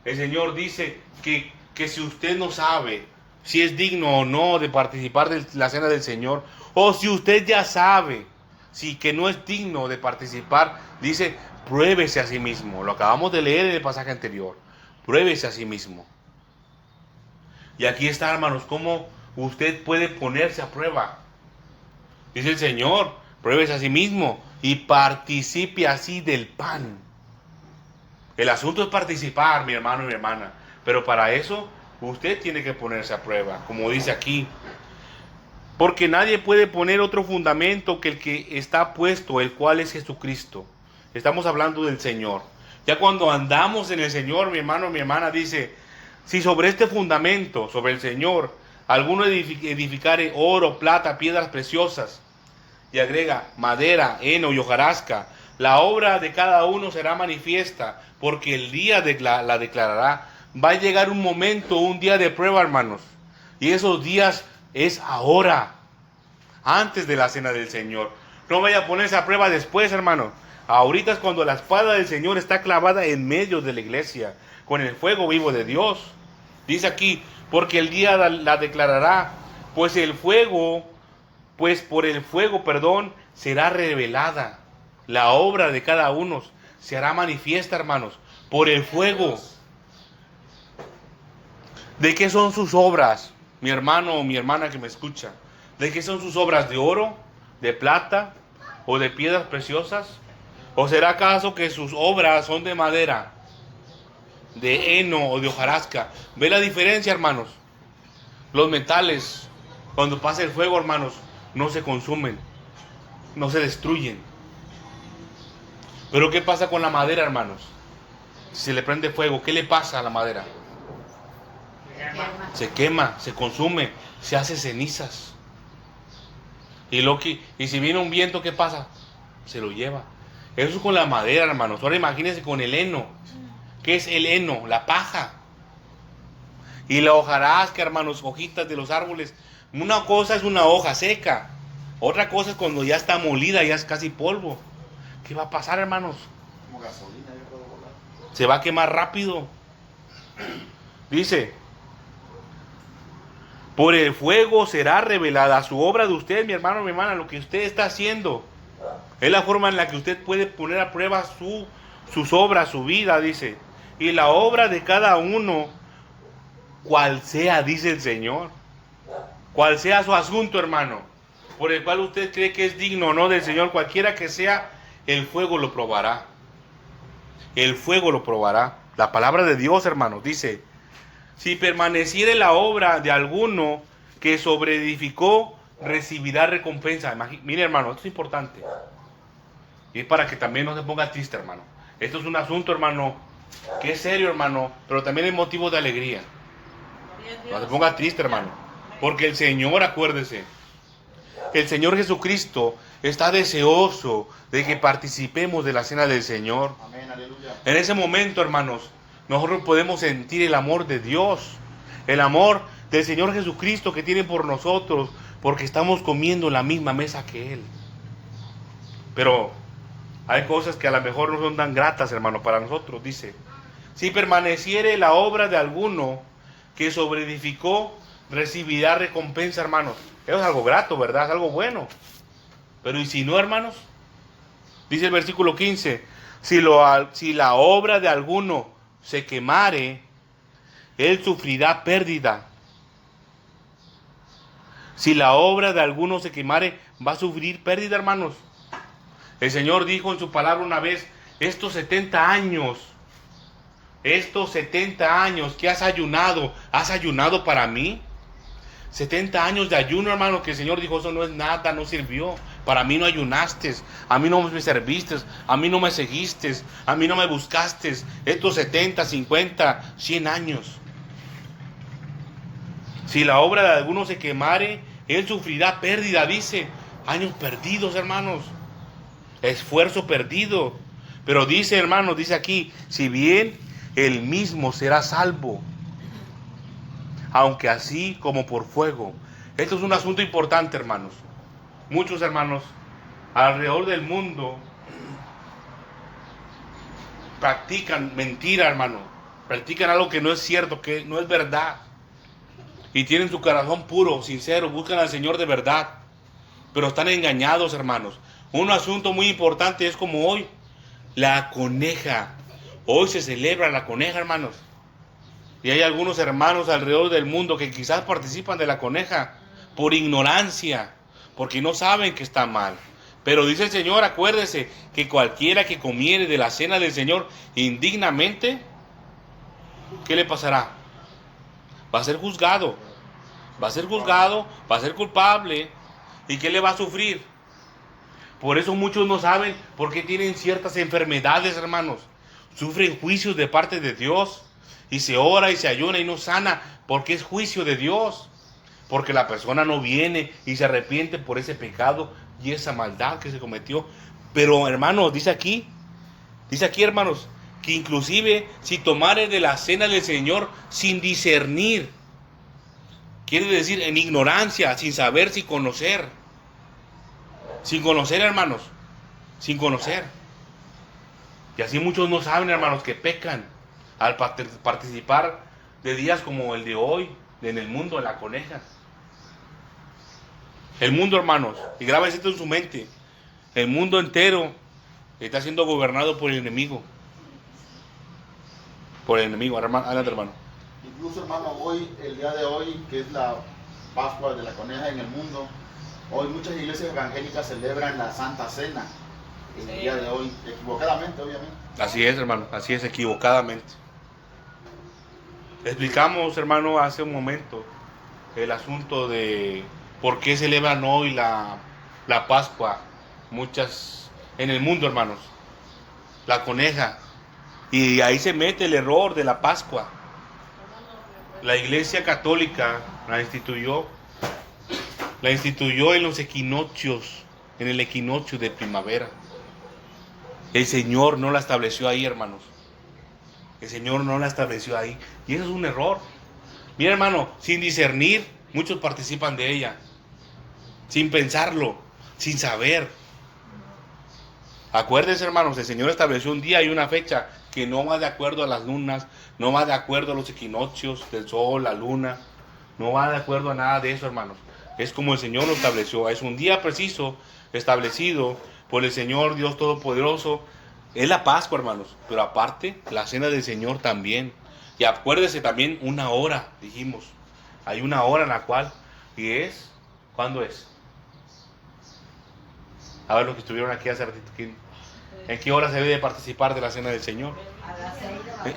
el Señor dice que si usted no sabe si es digno o no de participar de la cena del Señor, o si usted ya sabe que no es digno de participar, dice, pruébese a sí mismo. Lo acabamos de leer en el pasaje anterior. Pruébese a sí mismo. Y aquí está, hermanos, cómo usted puede ponerse a prueba. Dice el Señor, pruébese a sí mismo y participe así del pan. El asunto es participar, mi hermano y mi hermana. Pero para eso, usted tiene que ponerse a prueba, como dice aquí. Porque nadie puede poner otro fundamento que el que está puesto, el cual es Jesucristo. Estamos hablando del Señor. Ya cuando andamos en el Señor, mi hermano, mi hermana, dice, si sobre este fundamento, sobre el Señor, alguno edificare oro, plata, piedras preciosas, y agrega madera, heno y hojarasca, la obra de cada uno será manifiesta, porque el día la declarará. Va a llegar un momento, un día de prueba, hermanos. Y esos días es ahora, antes de la cena del Señor. No vaya a ponerse a prueba después, hermano. Ahorita es cuando la espada del Señor está clavada en medio de la iglesia, con el fuego vivo de Dios. Dice aquí, porque el día la declarará, pues por el fuego, será revelada. La obra de cada uno se hará manifiesta, hermanos, por el fuego. ¿De qué son sus obras, mi hermano o mi hermana que me escucha? ¿De qué son sus obras? ¿De oro, de plata o de piedras preciosas? ¿O será acaso que sus obras son de madera, de heno o de hojarasca? ¿Ve la diferencia, hermanos? Los metales, cuando pasa el fuego, hermanos, no se consumen, no se destruyen. Pero ¿qué pasa con la madera, hermanos? Si se le prende fuego, ¿qué le pasa a la madera? Se quema, se consume, se hace cenizas. Y si viene un viento, ¿qué pasa? Se lo lleva. Eso es con la madera, hermanos. Ahora imagínense con el heno. ¿Qué es el heno? La paja. Y la hojarasca, hermanos, hojitas de los árboles. Una cosa es una hoja seca. Otra cosa es cuando ya está molida, ya es casi polvo. ¿Qué va a pasar, hermanos? Como gasolina, yo puedo volar. Se va a quemar rápido. Dice, por el fuego será revelada su obra de usted, mi hermano, mi hermana, lo que usted está haciendo. Es la forma en la que usted puede poner a prueba sus obras, su vida, dice. Y la obra de cada uno, cual sea, dice el Señor. Cual sea su asunto, hermano. por el cual usted cree que es digno o no del Señor, cualquiera que sea, el fuego lo probará. El fuego lo probará. La palabra de Dios, hermanos, dice: si permaneciere la obra de alguno que sobreedificó, recibirá recompensa. Mire, hermano, esto es importante. Y es para que también no se ponga triste, hermano. Esto es un asunto, hermano, que es serio, hermano, pero también es motivo de alegría. No se ponga triste, hermano. Porque el Señor, acuérdese, el Señor Jesucristo está deseoso de que participemos de la cena del Señor. Amén, aleluya. En ese momento, hermanos, nosotros podemos sentir el amor de Dios, el amor del Señor Jesucristo que tiene por nosotros, porque estamos comiendo en la misma mesa que Él. Pero hay cosas que a lo mejor no son tan gratas, hermano, para nosotros. Dice: si permaneciere la obra de alguno que sobreedificó, recibirá recompensa, hermanos. Eso es algo grato, ¿verdad? Es algo bueno. Pero ¿y si no, hermanos? Dice el versículo 15: si la obra de alguno se quemare, él sufrirá pérdida. Si la obra de alguno se quemare, va a sufrir pérdida, hermanos. El Señor dijo en su palabra una vez: estos 70 años que has ayunado para mí. 70 años de ayuno, hermano, que el Señor dijo: eso no es nada, no sirvió. Para mí no ayunaste, a mí no me serviste, a mí no me seguiste, a mí no me buscaste. Estos 70, 50, 100 años. Si la obra de alguno se quemare, él sufrirá pérdida, dice. Años perdidos, hermanos. Esfuerzo perdido. Pero dice, hermanos, dice aquí: si bien él mismo será salvo, aunque así como por fuego. Esto es un asunto importante, hermanos. Muchos hermanos alrededor del mundo practican mentira, hermano. Practican algo que no es cierto, que no es verdad. Y tienen su corazón puro, sincero, buscan al Señor de verdad. Pero están engañados, hermanos. Un asunto muy importante es como hoy, la coneja. Hoy se celebra la coneja, hermanos. Y hay algunos hermanos alrededor del mundo que quizás participan de la coneja por ignorancia, porque no saben que está mal. Pero dice el Señor, acuérdese, que cualquiera que comiere de la cena del Señor indignamente, ¿qué le pasará? Va a ser juzgado. Va a ser juzgado, va a ser culpable. ¿Y qué le va a sufrir? Por eso muchos no saben por qué tienen ciertas enfermedades, hermanos. Sufren juicios de parte de Dios. Y se ora y se ayuna y no sana, porque es juicio de Dios. Porque la persona no viene y se arrepiente por ese pecado y esa maldad que se cometió. Pero, hermanos, dice aquí, hermanos, que inclusive si tomare de la cena del Señor sin discernir, quiere decir en ignorancia, sin saber, sin conocer. Sin conocer, hermanos, sin conocer. Y así muchos no saben, hermanos, que pecan al participar de días como el de hoy, en el mundo de la coneja. El mundo, hermanos, y grábense esto en su mente, el mundo entero está siendo gobernado por el enemigo. Por el enemigo, adelante, hermano. Incluso, hermano, hoy, el día de hoy, que es la Pascua de la Coneja en el mundo, hoy muchas iglesias evangélicas celebran la Santa Cena. El día de hoy, equivocadamente, obviamente. Así es, hermano, así es, equivocadamente. Explicamos, hermano, hace un momento el asunto de por qué celebran hoy la Pascua muchas en el mundo, hermanos. La coneja. Y ahí se mete el error de la Pascua. La Iglesia Católica la instituyó en los equinoccios, en el equinoccio de primavera. El Señor no la estableció ahí, hermanos. El Señor no la estableció ahí. Y eso es un error. Mira, hermano, sin discernir, muchos participan de ella. Sin pensarlo, sin saber. Acuérdense, hermanos, el Señor estableció un día y una fecha que no va de acuerdo a las lunas, no va de acuerdo a los equinoccios del sol, la luna. No va de acuerdo a nada de eso, hermanos. Es como el Señor lo estableció. Es un día preciso, establecido por el Señor Dios Todopoderoso. Es la Pascua, hermanos. Pero aparte, la cena del Señor también. Y acuérdese también una hora, dijimos. Hay una hora en la cual, y es, ¿cuándo es? A ver los que estuvieron aquí hace ratito, ¿en qué hora se debe de participar de la cena del Señor? A las 6 de la tarde.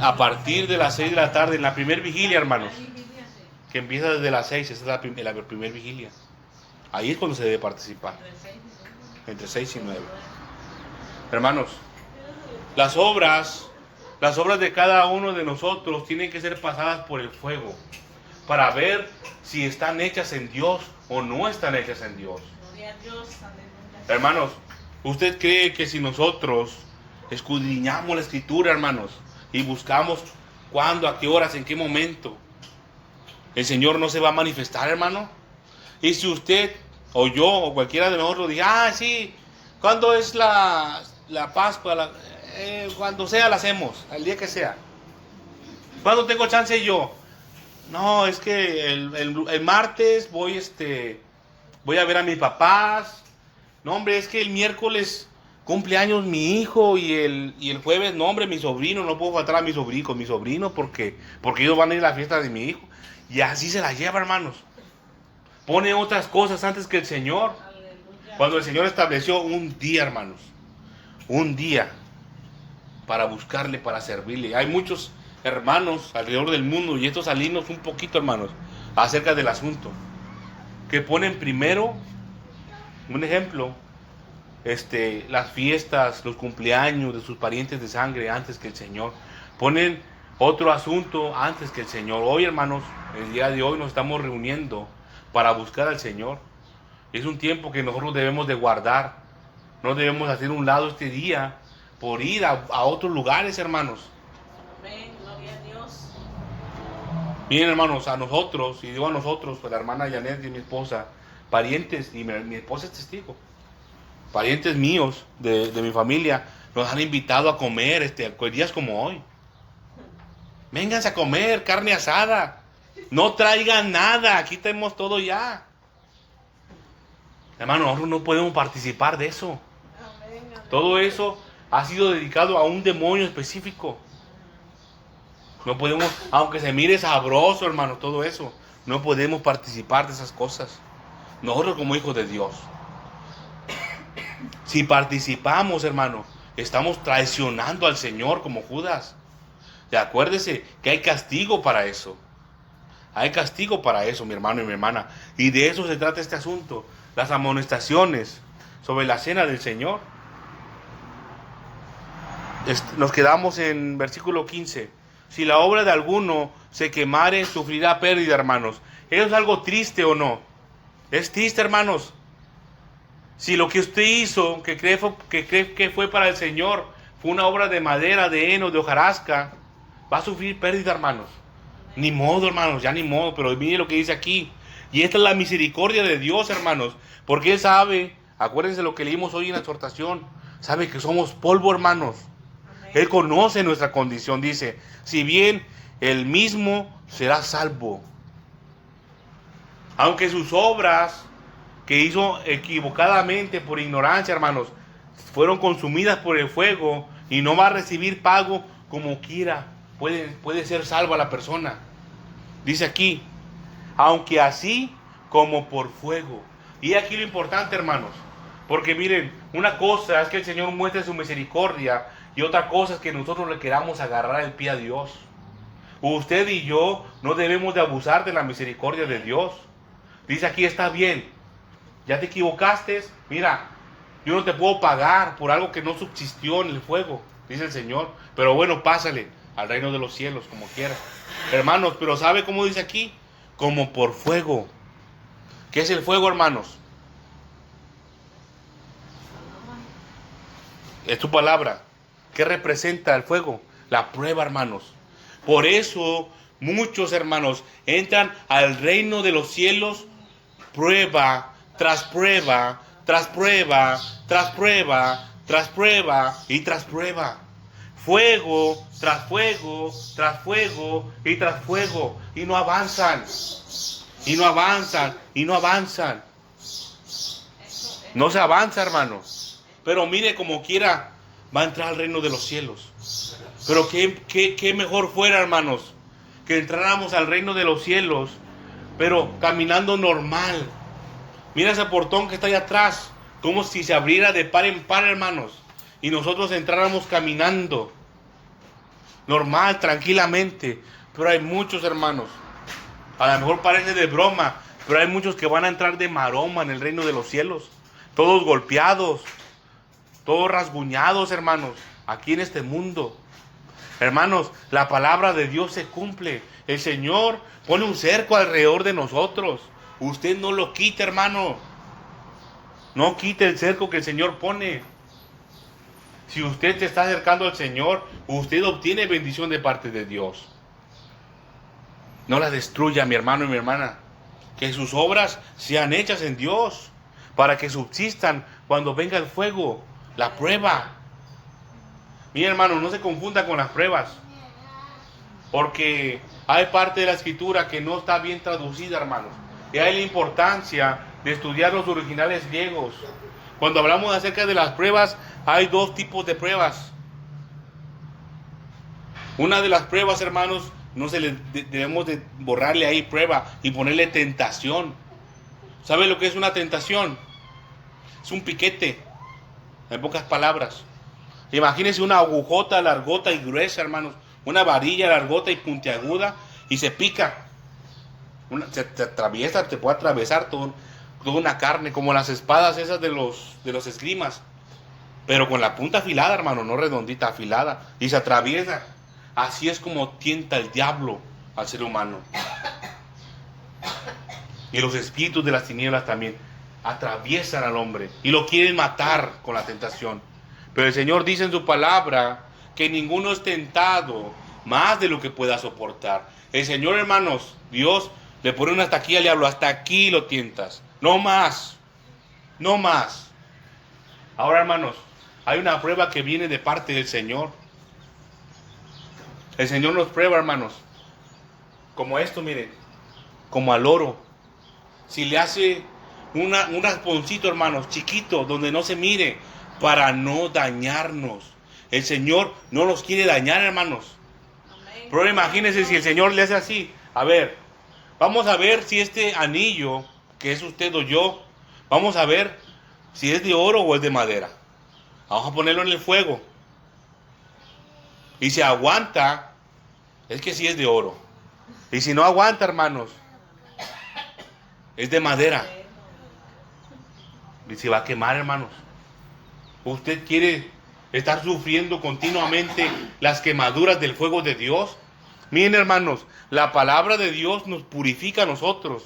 A partir de las 6 de la tarde, en la primer vigilia, hermanos, que empieza desde las 6, esa es la primer vigilia. Ahí es cuando se debe participar, entre 6 y 9. Hermanos, las obras de cada uno de nosotros tienen que ser pasadas por el fuego para ver si están hechas en Dios o no están hechas en Dios. Gloria a Dios, aleluya. Hermanos, ¿usted cree que si nosotros escudriñamos la Escritura, hermanos, y buscamos cuándo, a qué horas, en qué momento, el Señor no se va a manifestar, hermano? Y si usted o yo o cualquiera de nosotros diga, sí, ¿cuándo es la Pascua? Cuando sea la hacemos, el día que sea. ¿Cuándo tengo chance yo? No, es que el martes voy a ver a mis papás. No, hombre, es que el miércoles cumpleaños mi hijo y el jueves, no, hombre, mi sobrino, no puedo faltar a mi sobrino porque ellos van a ir a la fiesta de mi hijo. Y así se la lleva, hermanos. Pone otras cosas antes que el Señor. Aleluya. Cuando el Señor estableció un día, hermanos, un día para buscarle, para servirle. Hay muchos hermanos alrededor del mundo, y esto salimos un poquito, hermanos, acerca del asunto, que ponen primero, un ejemplo, las fiestas, los cumpleaños de sus parientes de sangre antes que el Señor. Ponen otro asunto antes que el Señor. Hoy, hermanos, el día de hoy nos estamos reuniendo para buscar al Señor. Es un tiempo que nosotros debemos de guardar. No debemos hacer un lado este día por ir a otros lugares, hermanos. Amén, gloria a Dios. Miren, hermanos, a nosotros, y digo a nosotros, pues la hermana Janet y mi esposa, parientes, y mi esposa es testigo, parientes míos de mi familia, nos han invitado a comer días como hoy. Vénganse a comer carne asada. No traigan nada, aquí tenemos todo ya. Hermano, nosotros no podemos participar de eso. Amén, amén. Todo eso ha sido dedicado a un demonio específico. No podemos, aunque se mire sabroso, hermano, todo eso, no podemos participar de esas cosas. Nosotros como hijos de Dios, si participamos, hermano, estamos traicionando al Señor como Judas. Y acuérdese que hay castigo para eso. Hay castigo para eso, mi hermano y mi hermana. Y de eso se trata este asunto. Las amonestaciones sobre la cena del Señor. Nos quedamos en versículo 15. Si la obra de alguno se quemare, sufrirá pérdida, hermanos. ¿Eso es algo triste o no? Es triste, hermanos. Si lo que usted hizo, que cree que fue para el Señor, fue una obra de madera, de heno, de hojarasca, va a sufrir pérdida, hermanos. Ni modo, hermanos, ya ni modo. Pero mire lo que dice aquí. Y esta es la misericordia de Dios, hermanos. Porque Él sabe, acuérdense lo que leímos hoy en la exhortación, sabe que somos polvo, hermanos. Amén. Él conoce nuestra condición, dice, si bien Él mismo será salvo. Aunque sus obras que hizo equivocadamente por ignorancia, hermanos, fueron consumidas por el fuego y no va a recibir pago como quiera. Puede ser salva la persona. Dice aquí, aunque así como por fuego. Y aquí lo importante, hermanos, porque miren, una cosa es que el Señor muestre su misericordia y otra cosa es que nosotros le queramos agarrar el pie a Dios. Usted y yo no debemos de abusar de la misericordia de Dios. Dice aquí, está bien, ya te equivocaste, mira, yo no te puedo pagar por algo que no subsistió en el fuego, dice el Señor, pero bueno, pásale al reino de los cielos como quiera. Hermanos, pero ¿sabe cómo dice aquí? Como por fuego. ¿Qué es el fuego, hermanos? Es tu palabra. ¿Qué representa el fuego? La prueba, hermanos. Por eso muchos, hermanos, entran al reino de los cielos prueba tras prueba, tras prueba, tras prueba, tras prueba y tras prueba. Fuego tras fuego, tras fuego y tras fuego. Y no avanzan. Y no avanzan. Y no avanzan. No se avanza, hermanos. Pero mire, como quiera, va a entrar al reino de los cielos. Pero qué mejor fuera, hermanos, que entráramos al reino de los cielos, pero caminando normal. Mira ese portón que está allá atrás. Como si se abriera de par en par, hermanos, y nosotros entráramos caminando normal, tranquilamente. Pero hay muchos, hermanos, a lo mejor parece de broma, pero hay muchos que van a entrar de maroma en el reino de los cielos, todos golpeados, todos rasguñados, hermanos, aquí en este mundo. Hermanos, la palabra de Dios se cumple. El Señor pone un cerco alrededor de nosotros. Usted no lo quite, hermano. No quite el cerco que el Señor pone. Si usted se está acercando al Señor, usted obtiene bendición de parte de Dios. No la destruya, mi hermano y mi hermana. Que sus obras sean hechas en Dios, para que subsistan cuando venga el fuego, la prueba. Mi hermano, no se confunda con las pruebas, porque hay parte de la escritura que no está bien traducida, hermanos. Y hay la importancia de estudiar los originales griegos. Cuando hablamos acerca de las pruebas, hay dos tipos de pruebas. Una de las pruebas, hermanos, no se le debemos de borrarle ahí prueba y ponerle tentación. ¿Sabe lo que es una tentación? Es un piquete, en pocas palabras. Imagínense una agujota largota y gruesa, hermanos. Una varilla largota y puntiaguda y se pica. Se atraviesa, te puede atravesar toda una carne, como las espadas esas de los esgrimas. Pero con la punta afilada, hermano, no redondita, afilada. Y se atraviesa. Así es como tienta el diablo al ser humano. Y los espíritus de las tinieblas también atraviesan al hombre y lo quieren matar con la tentación. Pero el Señor dice en su palabra que ninguno es tentado más de lo que pueda soportar. El Señor, hermanos, Dios le pone una hasta aquí al diablo, hasta aquí lo tientas. No más, no más. Ahora, hermanos, hay una prueba que viene de parte del Señor. El Señor nos prueba, hermanos, como esto, miren, como al oro. Si le hace un rasponcito, hermanos, chiquito, donde no se mire, para no dañarnos. El Señor no nos quiere dañar, hermanos. Amén. Pero imagínense si el Señor le hace así. A ver, vamos a ver si este anillo, que es usted o yo, vamos a ver si es de oro o es de madera. Vamos a ponerlo en el fuego. Y si aguanta, es que sí es de oro. Y si no aguanta, hermanos, es de madera. Y se va a quemar, hermanos. ¿Usted quiere estar sufriendo continuamente las quemaduras del fuego de Dios? Miren, hermanos, la palabra de Dios nos purifica a nosotros.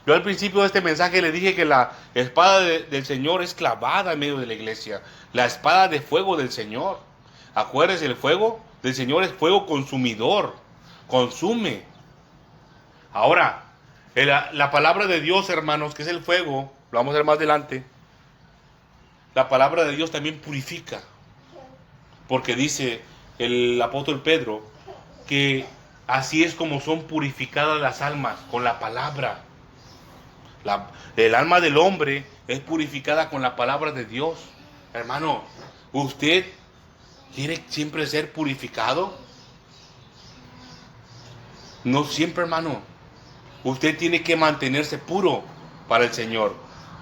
Yo al principio de este mensaje le dije que la espada del Señor es clavada en medio de la iglesia. La espada de fuego del Señor. Acuérdense, el fuego del Señor es fuego consumidor. Consume. Ahora, la palabra de Dios, hermanos, que es el fuego, lo vamos a ver más adelante. La palabra de Dios también purifica. Porque dice el apóstol Pedro que así es como son purificadas las almas, con la palabra. El alma del hombre es purificada con la palabra de Dios. Hermano, ¿usted quiere siempre ser purificado? No siempre, hermano. Usted tiene que mantenerse puro para el Señor.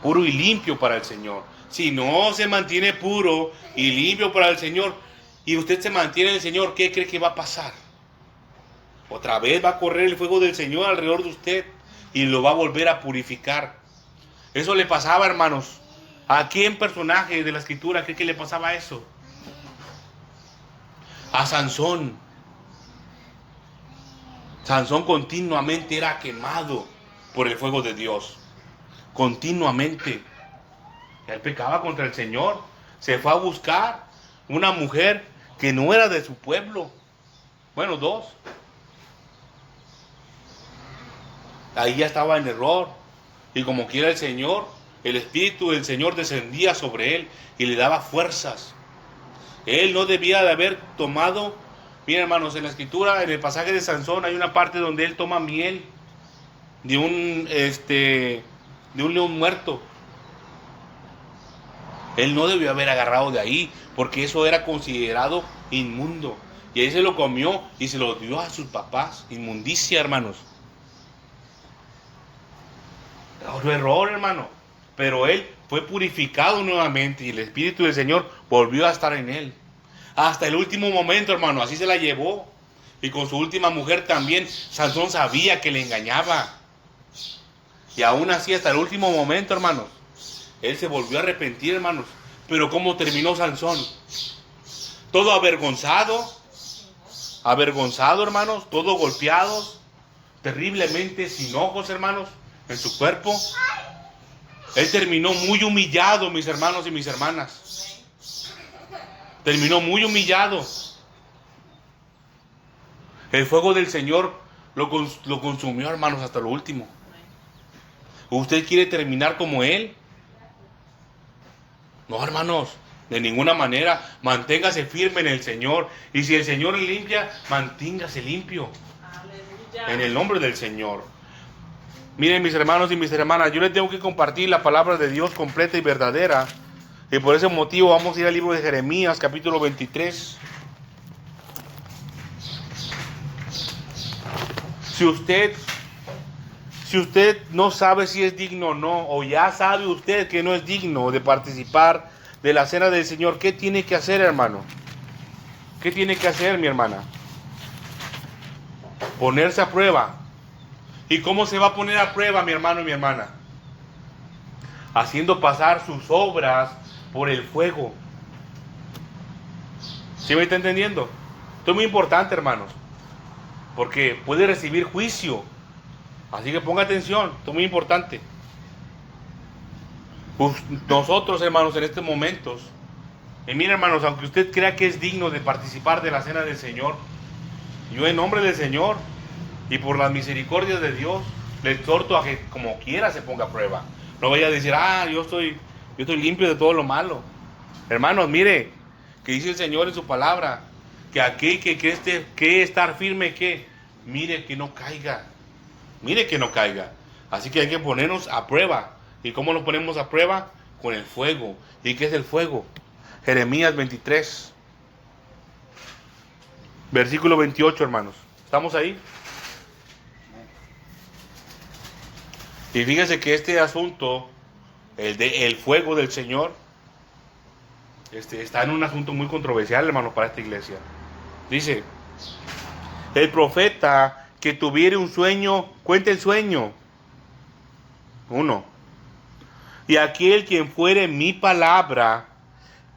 Puro y limpio para el Señor. Si no se mantiene puro y limpio para el Señor, y usted se mantiene en el Señor, ¿qué cree que va a pasar? Otra vez va a correr el fuego del Señor alrededor de usted y lo va a volver a purificar. Eso le pasaba, hermanos. ¿A quién personaje de la Escritura cree que le pasaba eso? A Sansón. Sansón continuamente era quemado por el fuego de Dios. Continuamente. Él pecaba contra el Señor. Se fue a buscar una mujer que no era de su pueblo. Bueno, dos. Ahí ya estaba en error. Y como quiera el Señor, el Espíritu del Señor descendía sobre él y le daba fuerzas. Él no debía de haber tomado. Miren, hermanos, en la Escritura, en el pasaje de Sansón, hay una parte donde él toma miel de un león muerto. Él no debió haber agarrado de ahí, porque eso era considerado inmundo. Y ahí se lo comió y se lo dio a sus papás. Inmundicia, hermanos. Otro error, hermano. pero él fue purificado nuevamente y el Espíritu del Señor volvió a estar en él. Hasta el último momento, hermano, así se la llevó. Y con su última mujer también, Sansón sabía que le engañaba. Y aún así, hasta el último momento, hermanos, él se volvió a arrepentir, hermanos. Pero ¿cómo terminó Sansón? Todo avergonzado, hermanos, todo golpeados, terriblemente sin ojos, hermanos, en su cuerpo. Él terminó muy humillado, mis hermanos y mis hermanas. Terminó muy humillado. El fuego del Señor lo consumió, hermanos, hasta lo último. ¿Usted quiere terminar como Él? No, hermanos, de ninguna manera. Manténgase firme en el Señor. Y si el Señor le limpia, manténgase limpio. Aleluya. En el nombre del Señor. Miren, mis hermanos y mis hermanas, yo les tengo que compartir la palabra de Dios completa y verdadera. Y por ese motivo vamos a ir al libro de Jeremías, capítulo 23. Si usted no sabe si es digno o no, o ya sabe usted que no es digno de participar de la cena del Señor, ¿qué tiene que hacer, hermano? ¿Qué tiene que hacer, mi hermana? Ponerse a prueba. ¿Y cómo se va a poner a prueba, mi hermano y mi hermana? Haciendo pasar sus obras por el fuego. ¿Sí me está entendiendo? Esto es muy importante, hermanos, porque puede recibir juicio. Así que ponga atención, esto es muy importante. Pues nosotros, hermanos, en estos momentos, y miren, hermanos, aunque usted crea que es digno de participar de la cena del Señor, yo en nombre del Señor y por las misericordias de Dios, le exhorto a que como quiera se ponga a prueba. No vaya a decir, yo estoy limpio de todo lo malo. Hermanos, mire, que dice el Señor en su palabra, que aquel que estar firme, que mire que no caiga. Mire que no caiga. Así que hay que ponernos a prueba. ¿Y cómo nos ponemos a prueba? Con el fuego. ¿Y qué es el fuego? Jeremías 23. Versículo 28, hermanos. ¿Estamos ahí? Y fíjense que este asunto, el fuego del Señor, está en un asunto muy controversial, hermanos, para esta iglesia. Dice, el profeta que tuviere un sueño, cuente el sueño. 1. Y aquel quien fuere mi palabra,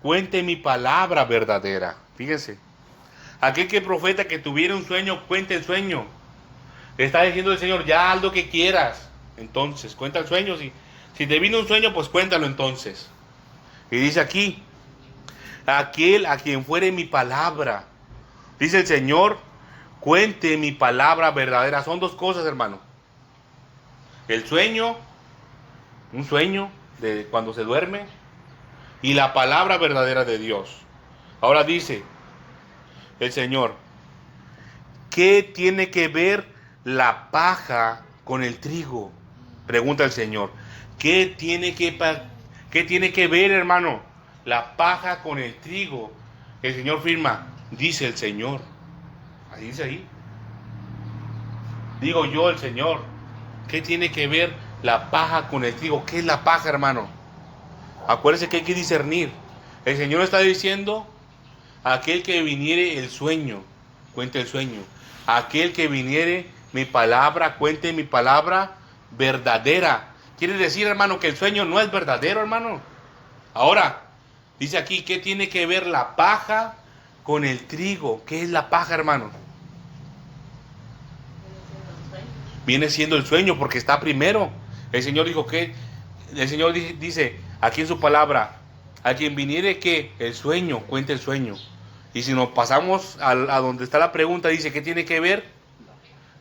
cuente mi palabra verdadera. Fíjense. Aquel que profeta que tuviera un sueño, cuente el sueño. Está diciendo el Señor, ya haz lo que quieras. Entonces, cuenta el sueño. Si te vino un sueño, pues cuéntalo entonces. Y dice aquí, aquel a quien fuere mi palabra. Dice el Señor, cuente mi palabra verdadera. Son dos cosas, hermano. El sueño, un sueño de cuando se duerme, y la palabra verdadera de Dios. Ahora dice el Señor, ¿qué tiene que ver la paja con el trigo? Pregunta el Señor. ¿Qué tiene que ver, hermano, la paja con el trigo? El Señor firma, dice el Señor. Ahí dice ahí. Digo yo, el Señor. ¿Qué tiene que ver la paja con el trigo? ¿Qué es la paja, hermano? Acuérdese que hay que discernir. El Señor está diciendo, aquel que viniere el sueño, cuente el sueño. Aquel que viniere mi palabra, cuente mi palabra verdadera. Quiere decir, hermano, que el sueño no es verdadero, hermano. Ahora, dice aquí, ¿qué tiene que ver la paja con el trigo? ¿Qué es la paja, hermano? Viene siendo el sueño porque está primero. El Señor dijo que, el Señor dice aquí en su palabra, a quien viniere que el sueño, cuente el sueño. Y si nos pasamos a donde está la pregunta, dice, ¿qué tiene que ver?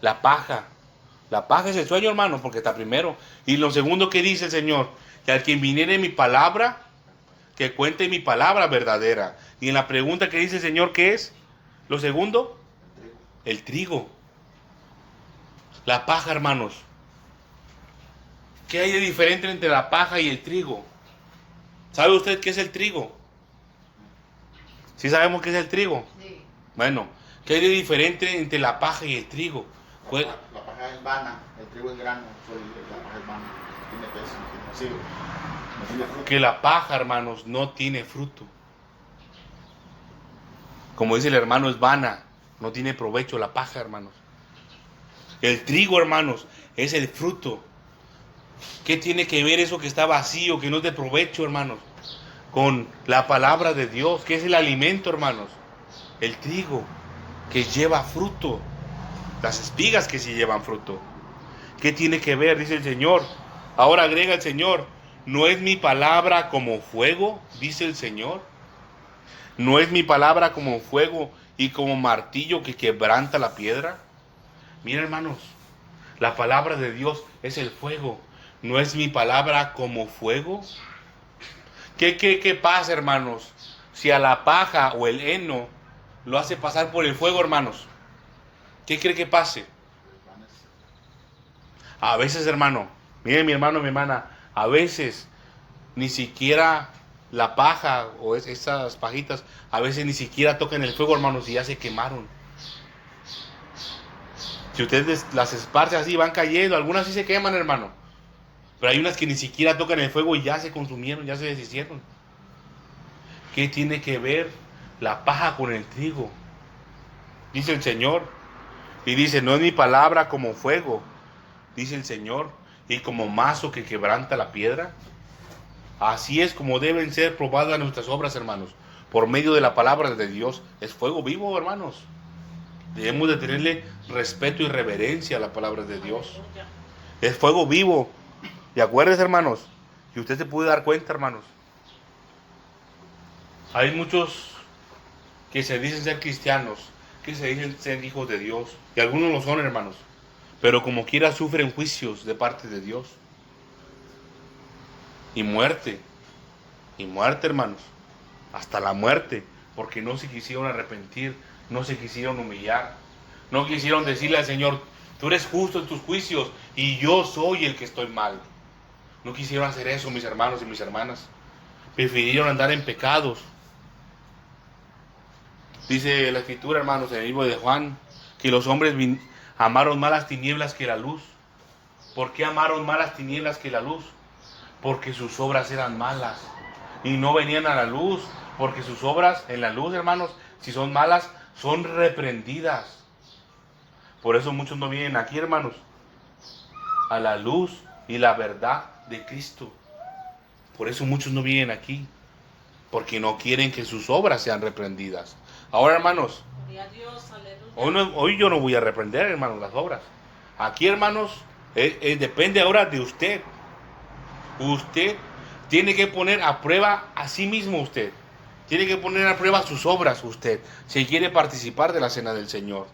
La paja. La paja es el sueño, hermano, porque está primero. Y lo segundo que dice el Señor, que a quien viniere mi palabra, que cuente mi palabra verdadera. Y en la pregunta que dice el Señor, ¿qué es? Lo segundo, el trigo. La paja, hermanos. ¿Qué hay de diferente entre la paja y el trigo? ¿Sabe usted qué es el trigo? ¿Sí sabemos qué es el trigo? Sí. Bueno, ¿qué hay de diferente entre la paja y el trigo? La paja es vana, el trigo es grano, la paja es vana, tiene peso, no tiene recibo. No tiene fruto. Que la paja, hermanos, no tiene fruto. Como dice el hermano, es vana, no tiene provecho la paja, hermanos. El trigo, hermanos, es el fruto. ¿Qué tiene que ver eso que está vacío, que no es de provecho, hermanos? Con la palabra de Dios, que es el alimento, hermanos. El trigo, que lleva fruto. Las espigas que sí llevan fruto. ¿Qué tiene que ver? Dice el Señor. Ahora agrega el Señor. ¿No es mi palabra como fuego? Dice el Señor. ¿No es mi palabra como fuego y como martillo que quebranta la piedra? Mira, hermanos, la palabra de Dios es el fuego. ¿No es mi palabra como fuego? ¿Qué pasa, hermanos? Si a la paja o el heno lo hace pasar por el fuego, hermanos, ¿qué cree que pase? A veces, hermano, miren mi hermano, mi hermana, a veces ni siquiera la paja o esas pajitas, a veces ni siquiera tocan el fuego, hermanos, y ya se quemaron. Si ustedes las esparcen así, van cayendo, algunas sí se queman, hermano, pero hay unas que ni siquiera tocan el fuego y ya se consumieron, ya se deshicieron. ¿Qué tiene que ver la paja con el trigo? Dice el Señor, y dice, no es mi palabra como fuego, dice el Señor, y como mazo que quebranta la piedra. Así es como deben ser probadas nuestras obras, hermanos, por medio de la palabra de Dios. Es fuego vivo, hermanos. Debemos de tenerle respeto y reverencia a la palabra de Dios. Aleluya. Es fuego vivo. Y acuérdense, hermanos, y usted se puede dar cuenta, hermanos, hay muchos que se dicen ser cristianos, que se dicen ser hijos de Dios, y algunos lo son, hermanos, pero como quiera sufren juicios de parte de Dios. Y muerte, hermanos, hasta la muerte, porque no se quisieron arrepentir, no se quisieron humillar, no quisieron decirle al Señor, tú eres justo en tus juicios y yo soy el que estoy mal. No quisieron hacer eso, mis hermanos y mis hermanas. Prefirieron andar en pecados. Dice la Escritura, hermanos, en el libro de Juan, que los hombres amaron más las tinieblas que la luz. ¿Por qué amaron más las tinieblas que la luz? Porque sus obras eran malas y no venían a la luz, porque sus obras en la luz, hermanos, si son malas, son reprendidas. Por eso muchos no vienen aquí, hermanos, a la luz y la verdad de Cristo. Por eso muchos no vienen aquí, porque no quieren que sus obras sean reprendidas. Ahora, hermanos, Gloria a Dios, aleluya. hoy yo no voy a reprender, hermanos, las obras. Aquí, hermanos, depende ahora de usted. Usted tiene que poner a prueba a sí mismo usted. Tiene que poner a prueba sus obras usted, si quiere participar de la cena del Señor.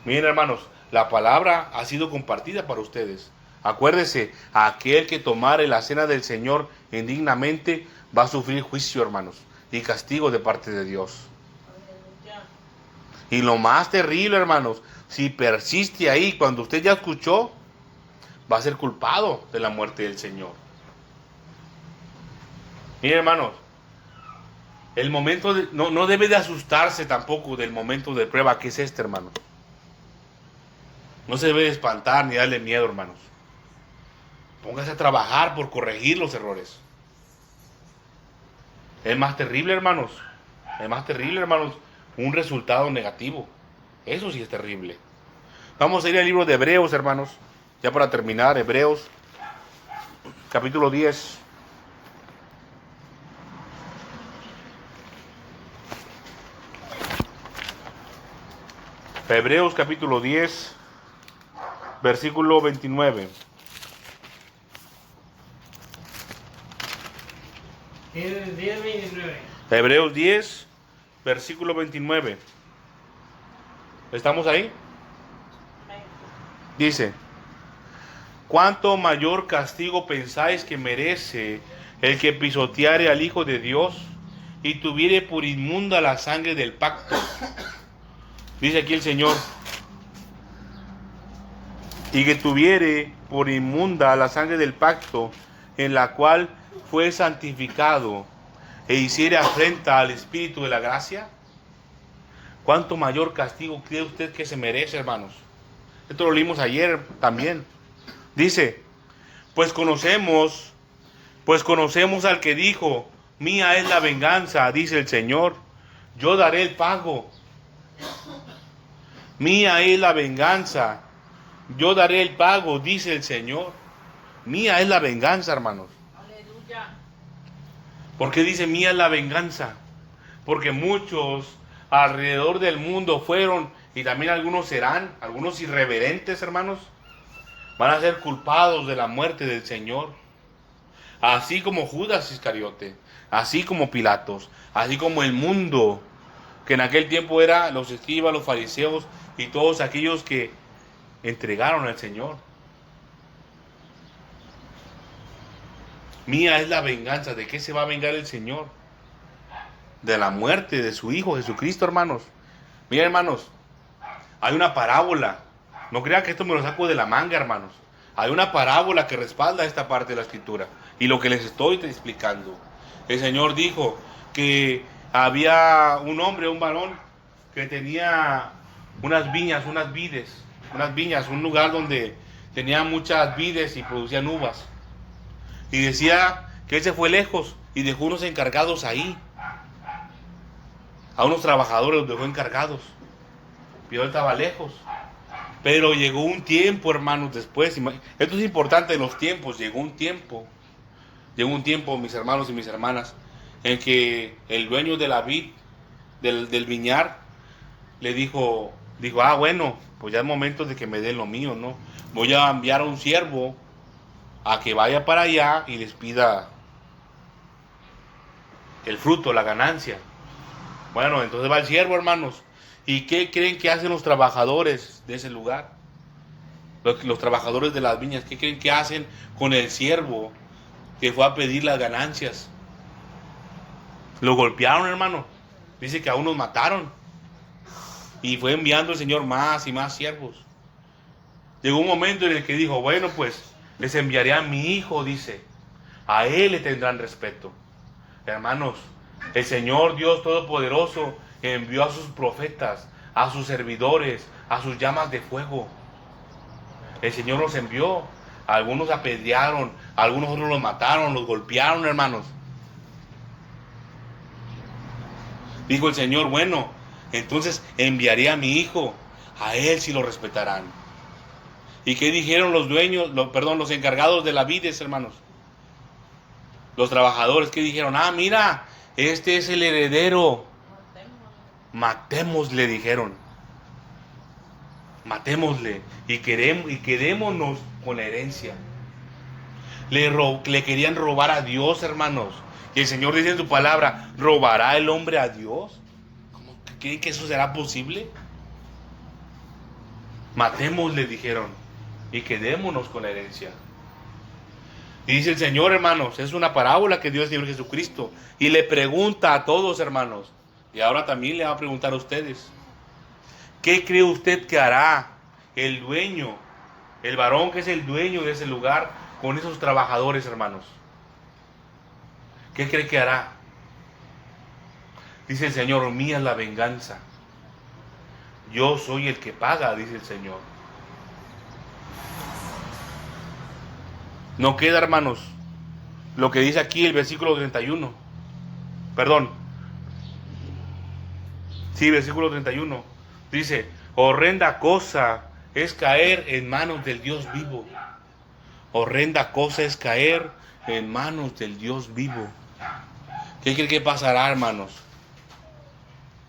Miren, hermanos, la palabra ha sido compartida para ustedes. Acuérdese, aquel que tomare la cena del Señor indignamente va a sufrir juicio, hermanos, y castigo de parte de Dios. Aleluya. Y lo más terrible, hermanos, si persiste ahí cuando usted ya escuchó, va a ser culpado de la muerte del Señor. Miren, hermanos, el momento no debe de asustarse tampoco del momento de prueba que es este, hermanos. No se debe de espantar ni darle miedo, hermanos. Póngase a trabajar por corregir los errores. Es más terrible, hermanos. Es más terrible, hermanos, un resultado negativo. Eso sí es terrible. Vamos a ir al libro de Hebreos, hermanos. Ya para terminar, Hebreos, capítulo 10. Hebreos, capítulo 10, versículo 29. Hebreos 10:29. Hebreos 10, versículo 29. ¿Estamos ahí? Amén. Dice, ¿cuánto mayor castigo pensáis que merece el que pisoteare al Hijo de Dios y tuviere por inmunda la sangre del pacto? Dice aquí el Señor, y que tuviere por inmunda la sangre del pacto, en la cual fue santificado, e hiciere afrenta al Espíritu de la gracia. ¿Cuánto mayor castigo cree usted que se merece, hermanos? Esto lo leímos ayer también. Dice, Pues conocemos al que dijo, mía es la venganza, dice el Señor, yo daré el pago. Mía es la venganza, yo daré el pago, dice el Señor. Mía es la venganza, hermanos. Aleluya. ¿Por qué dice mía es la venganza? Porque muchos alrededor del mundo fueron, y también algunos serán, algunos irreverentes, hermanos, van a ser culpados de la muerte del Señor. Así como Judas Iscariote, así como Pilatos, así como el mundo, que en aquel tiempo era los escribas, los fariseos y todos aquellos que entregaron al Señor. Mía es la venganza. ¿De qué se va a vengar el Señor? De la muerte de su Hijo Jesucristo, hermanos. Mira, hermanos, hay una parábola. No crean que esto me lo saco de la manga, hermanos. Hay una parábola que respalda esta parte de la Escritura. Y lo que les estoy explicando. El Señor dijo que había un hombre, un varón, que tenía unas viñas, unas viñas, un lugar donde tenía muchas vides y producían uvas. Y decía que él se fue lejos y dejó unos encargados ahí. A unos trabajadores los dejó encargados. Pero él estaba lejos. Pero llegó un tiempo, hermanos, después. Esto es importante en los tiempos. Llegó un tiempo, mis hermanos y mis hermanas, en que el dueño de la vid, del viñar, le dijo, bueno, pues ya es momento de que me den lo mío, ¿no? Voy a enviar a un siervo a que vaya para allá y les pida el fruto, la ganancia. Bueno, entonces va el siervo, hermanos. ¿Y qué creen que hacen los trabajadores de ese lugar? Los trabajadores de las viñas, ¿qué creen que hacen con el siervo que fue a pedir las ganancias? Lo golpearon, hermano. Dice que a unos mataron. Y fue enviando el Señor más y más siervos. Llegó un momento en el que dijo, bueno, pues les enviaré a mi hijo, dice. A él le tendrán respeto. Hermanos, el Señor Dios Todopoderoso envió a sus profetas, a sus servidores, a sus llamas de fuego. El Señor los envió. Algunos apedrearon, algunos otros los mataron, los golpearon, hermanos. Dijo el Señor, bueno, entonces enviaré a mi hijo, a él sí lo respetarán. ¿Y qué dijeron los dueños, los encargados de la vides, hermanos? Los trabajadores, ¿qué dijeron? Mira, este es el heredero. Matémosle, dijeron. Matémosle y quedémonos con la herencia. Le querían robar a Dios, hermanos. Y el Señor dice en su palabra, ¿robará el hombre a Dios? ¿Cómo creen que eso será posible? Matémosle, dijeron, y quedémonos con la herencia. Y dice el Señor, hermanos, es una parábola que dio el Señor Jesucristo. Y le pregunta a todos, hermanos, y ahora también le va a preguntar a ustedes, ¿qué cree usted que hará el dueño, el varón que es el dueño de ese lugar, con esos trabajadores, hermanos? ¿Qué cree que hará? Dice el Señor, mía es la venganza. Yo soy el que paga, dice el Señor. No queda, hermanos, lo que dice aquí el versículo 31. Perdón. Sí, versículo 31. Dice, horrenda cosa es caer en manos del Dios vivo. Horrenda cosa es caer en manos del Dios vivo. ¿Qué cree que pasará, hermanos?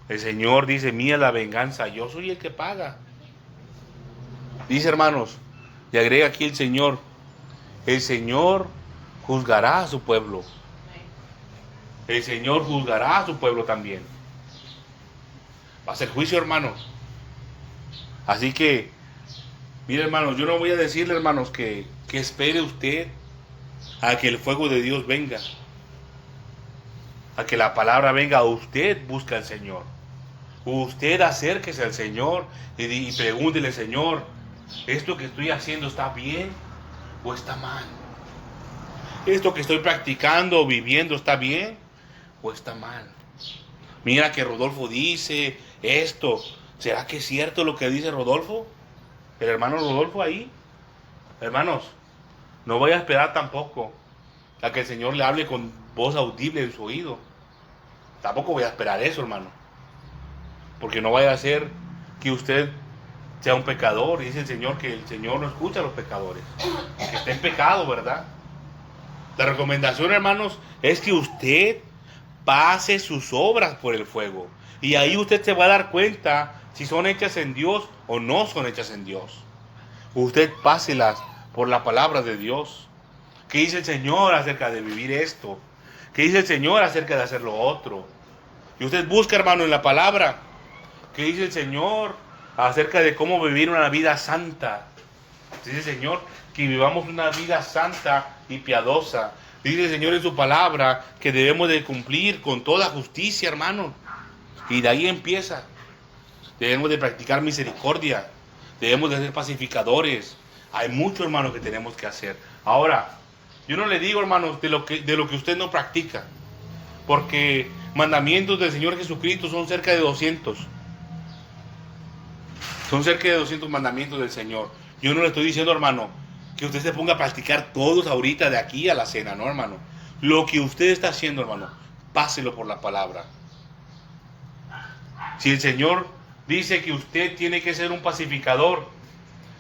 El Señor dice, mía la venganza, yo soy el que paga. Dice, hermanos, y agrega aquí el Señor juzgará a su pueblo. El Señor juzgará a su pueblo también. Va a ser juicio, hermanos. Así que, mire, hermanos, yo no voy a decirle, hermanos, que espere usted a que el fuego de Dios venga, a que la palabra venga. Usted busca al Señor. Usted acérquese al Señor y pregúntele, Señor, ¿esto que estoy haciendo está bien o está mal? ¿Esto que estoy practicando o viviendo está bien o está mal? Mira que Rodolfo dice esto. ¿Será que es cierto lo que dice Rodolfo? El hermano Rodolfo ahí. Hermanos, No vaya a esperar tampoco a que el Señor le hable con voz audible en su oído. Tampoco voy a esperar eso, hermano. Porque no vaya a ser que usted sea un pecador. Dice el Señor que el Señor no escucha a los pecadores. Que esté en pecado, ¿verdad? La recomendación, hermanos, es que usted pase sus obras por el fuego. Y ahí usted se va a dar cuenta si son hechas en Dios o no son hechas en Dios. Usted páselas por la palabra de Dios. ¿Qué dice el Señor acerca de vivir esto? ¿Qué dice el Señor acerca de hacer lo otro? Y usted busca, hermano, en la palabra. ¿Qué dice el Señor acerca de cómo vivir una vida santa? Dice el Señor que vivamos una vida santa y piadosa. Dice el Señor en su palabra que debemos de cumplir con toda justicia, hermano. Y de ahí empieza. Debemos de practicar misericordia. Debemos de ser pacificadores. Hay mucho, hermano, que tenemos que hacer. Ahora, yo no le digo, hermanos, de lo que usted no practica. Porque mandamientos del Señor Jesucristo son cerca de 200. Son cerca de 200 mandamientos del Señor. Yo no le estoy diciendo, hermano, que usted se ponga a practicar todos ahorita de aquí a la cena, no, hermano. Lo que usted está haciendo, hermano, páselo por la palabra. Si el Señor dice que usted tiene que ser un pacificador,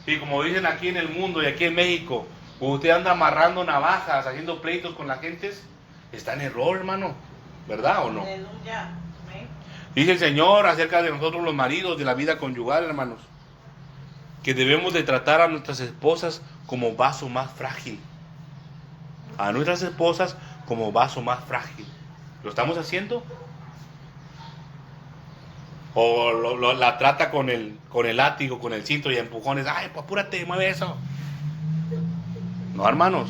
y como dicen aquí en el mundo y aquí en México, usted anda amarrando navajas, haciendo pleitos con la gente, está en error, hermano, ¿verdad o no? Aleluya. Amén. Dice el Señor acerca de nosotros los maridos, de la vida conyugal, hermanos, que debemos de tratar a nuestras esposas como vaso más frágil. A nuestras esposas como vaso más frágil. ¿Lo estamos haciendo? O la trata con el látigo, con el cinto y empujones. Ay, pues apúrate, mueve eso. No, hermanos.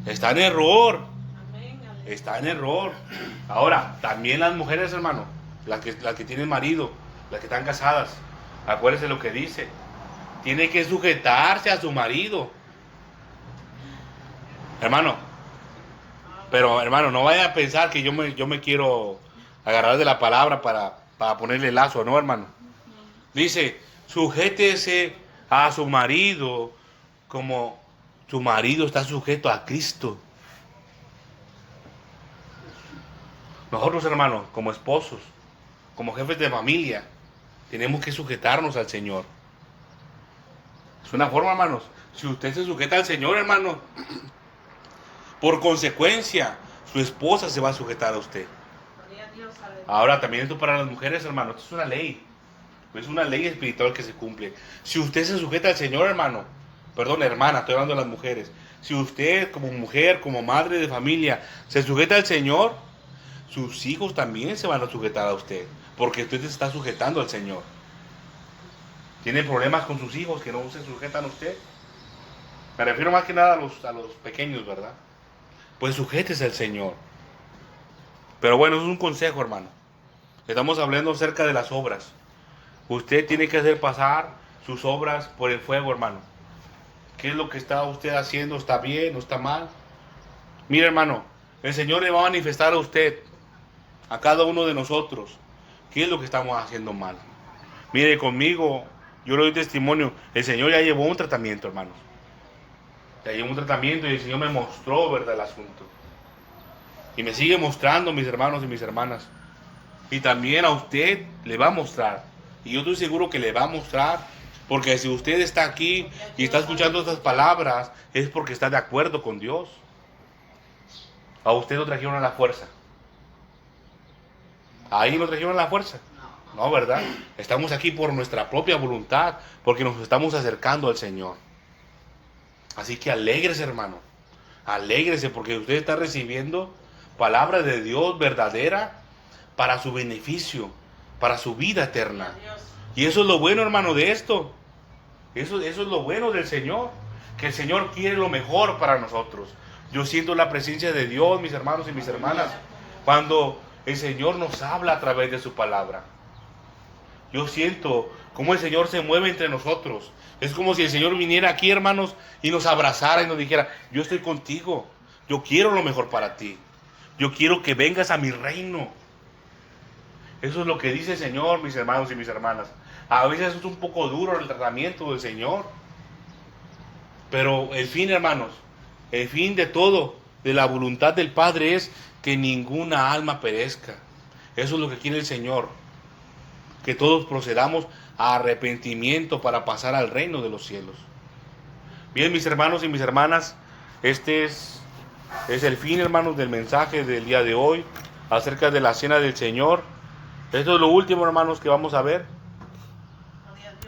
Está en error. Amén. Aleluya. Está en error. Ahora, también las mujeres, hermano, las que tienen marido, las que están casadas, acuérdense lo que dice. Tiene que sujetarse a su marido. Hermano. Pero, hermano, no vaya a pensar que yo me quiero agarrar de la palabra para ponerle lazo, ¿no, hermano? Dice, sujétese a su marido como su marido está sujeto a Cristo. Nosotros, hermanos, como esposos, como jefes de familia, tenemos que sujetarnos al Señor. Es una forma, hermanos. Si usted se sujeta al Señor, hermano, por consecuencia, su esposa se va a sujetar a usted. Gloria a Dios. Aleluya. Ahora, también esto para las mujeres, hermano, esto es una ley. Es una ley espiritual que se cumple. Si usted se sujeta al Señor, hermano, perdón, hermana, estoy hablando de las mujeres. Si usted, como mujer, como madre de familia, se sujeta al Señor, sus hijos también se van a sujetar a usted. Porque usted se está sujetando al Señor. ¿Tiene problemas con sus hijos que no se sujetan a usted? Me refiero más que nada a los pequeños, ¿verdad? Pues sujétese al Señor. Pero bueno, es un consejo, hermano. Estamos hablando acerca de las obras. Usted tiene que hacer pasar sus obras por el fuego, hermano. ¿Qué es lo que está usted haciendo? ¿Está bien? ¿No está mal? Mire, hermano, el Señor le va a manifestar a usted, a cada uno de nosotros, qué es lo que estamos haciendo mal. Mire, conmigo, yo le doy testimonio. El Señor ya llevó un tratamiento, hermanos. Ya llevó un tratamiento y el Señor me mostró, ¿verdad?, el asunto. Y me sigue mostrando, mis hermanos y mis hermanas. Y también a usted le va a mostrar. Y yo estoy seguro que le va a mostrar. Porque si usted está aquí y está escuchando estas palabras, es porque está de acuerdo con Dios. A usted lo trajeron a la fuerza. Ahí lo trajeron a la fuerza. No, ¿verdad? Estamos aquí por nuestra propia voluntad. Porque nos estamos acercando al Señor. Así que alégrese, hermano. Alégrese porque usted está recibiendo palabra de Dios verdadera para su beneficio, para su vida eterna. Dios. Y eso es lo bueno, hermano, de esto. Eso es lo bueno del Señor. Que el Señor quiere lo mejor para nosotros. Yo siento la presencia de Dios, mis hermanos y mis hermanas, cuando el Señor nos habla a través de su palabra. Yo siento cómo el Señor se mueve entre nosotros. Es como si el Señor viniera aquí, hermanos, y nos abrazara y nos dijera, yo estoy contigo. Yo quiero lo mejor para ti. Yo quiero que vengas a mi reino. Eso es lo que dice el Señor, mis hermanos y mis hermanas. A veces es un poco duro el tratamiento del Señor. Pero el fin, hermanos, El fin de todo, de la voluntad del Padre, es que ninguna alma perezca. Eso es lo que quiere el Señor. Que todos procedamos a arrepentimiento para pasar al reino de los cielos. Bien, mis hermanos y mis hermanas, este es el fin, hermanos, del mensaje del día de hoy acerca de la cena del Señor. Esto es lo último, hermanos, que vamos a ver.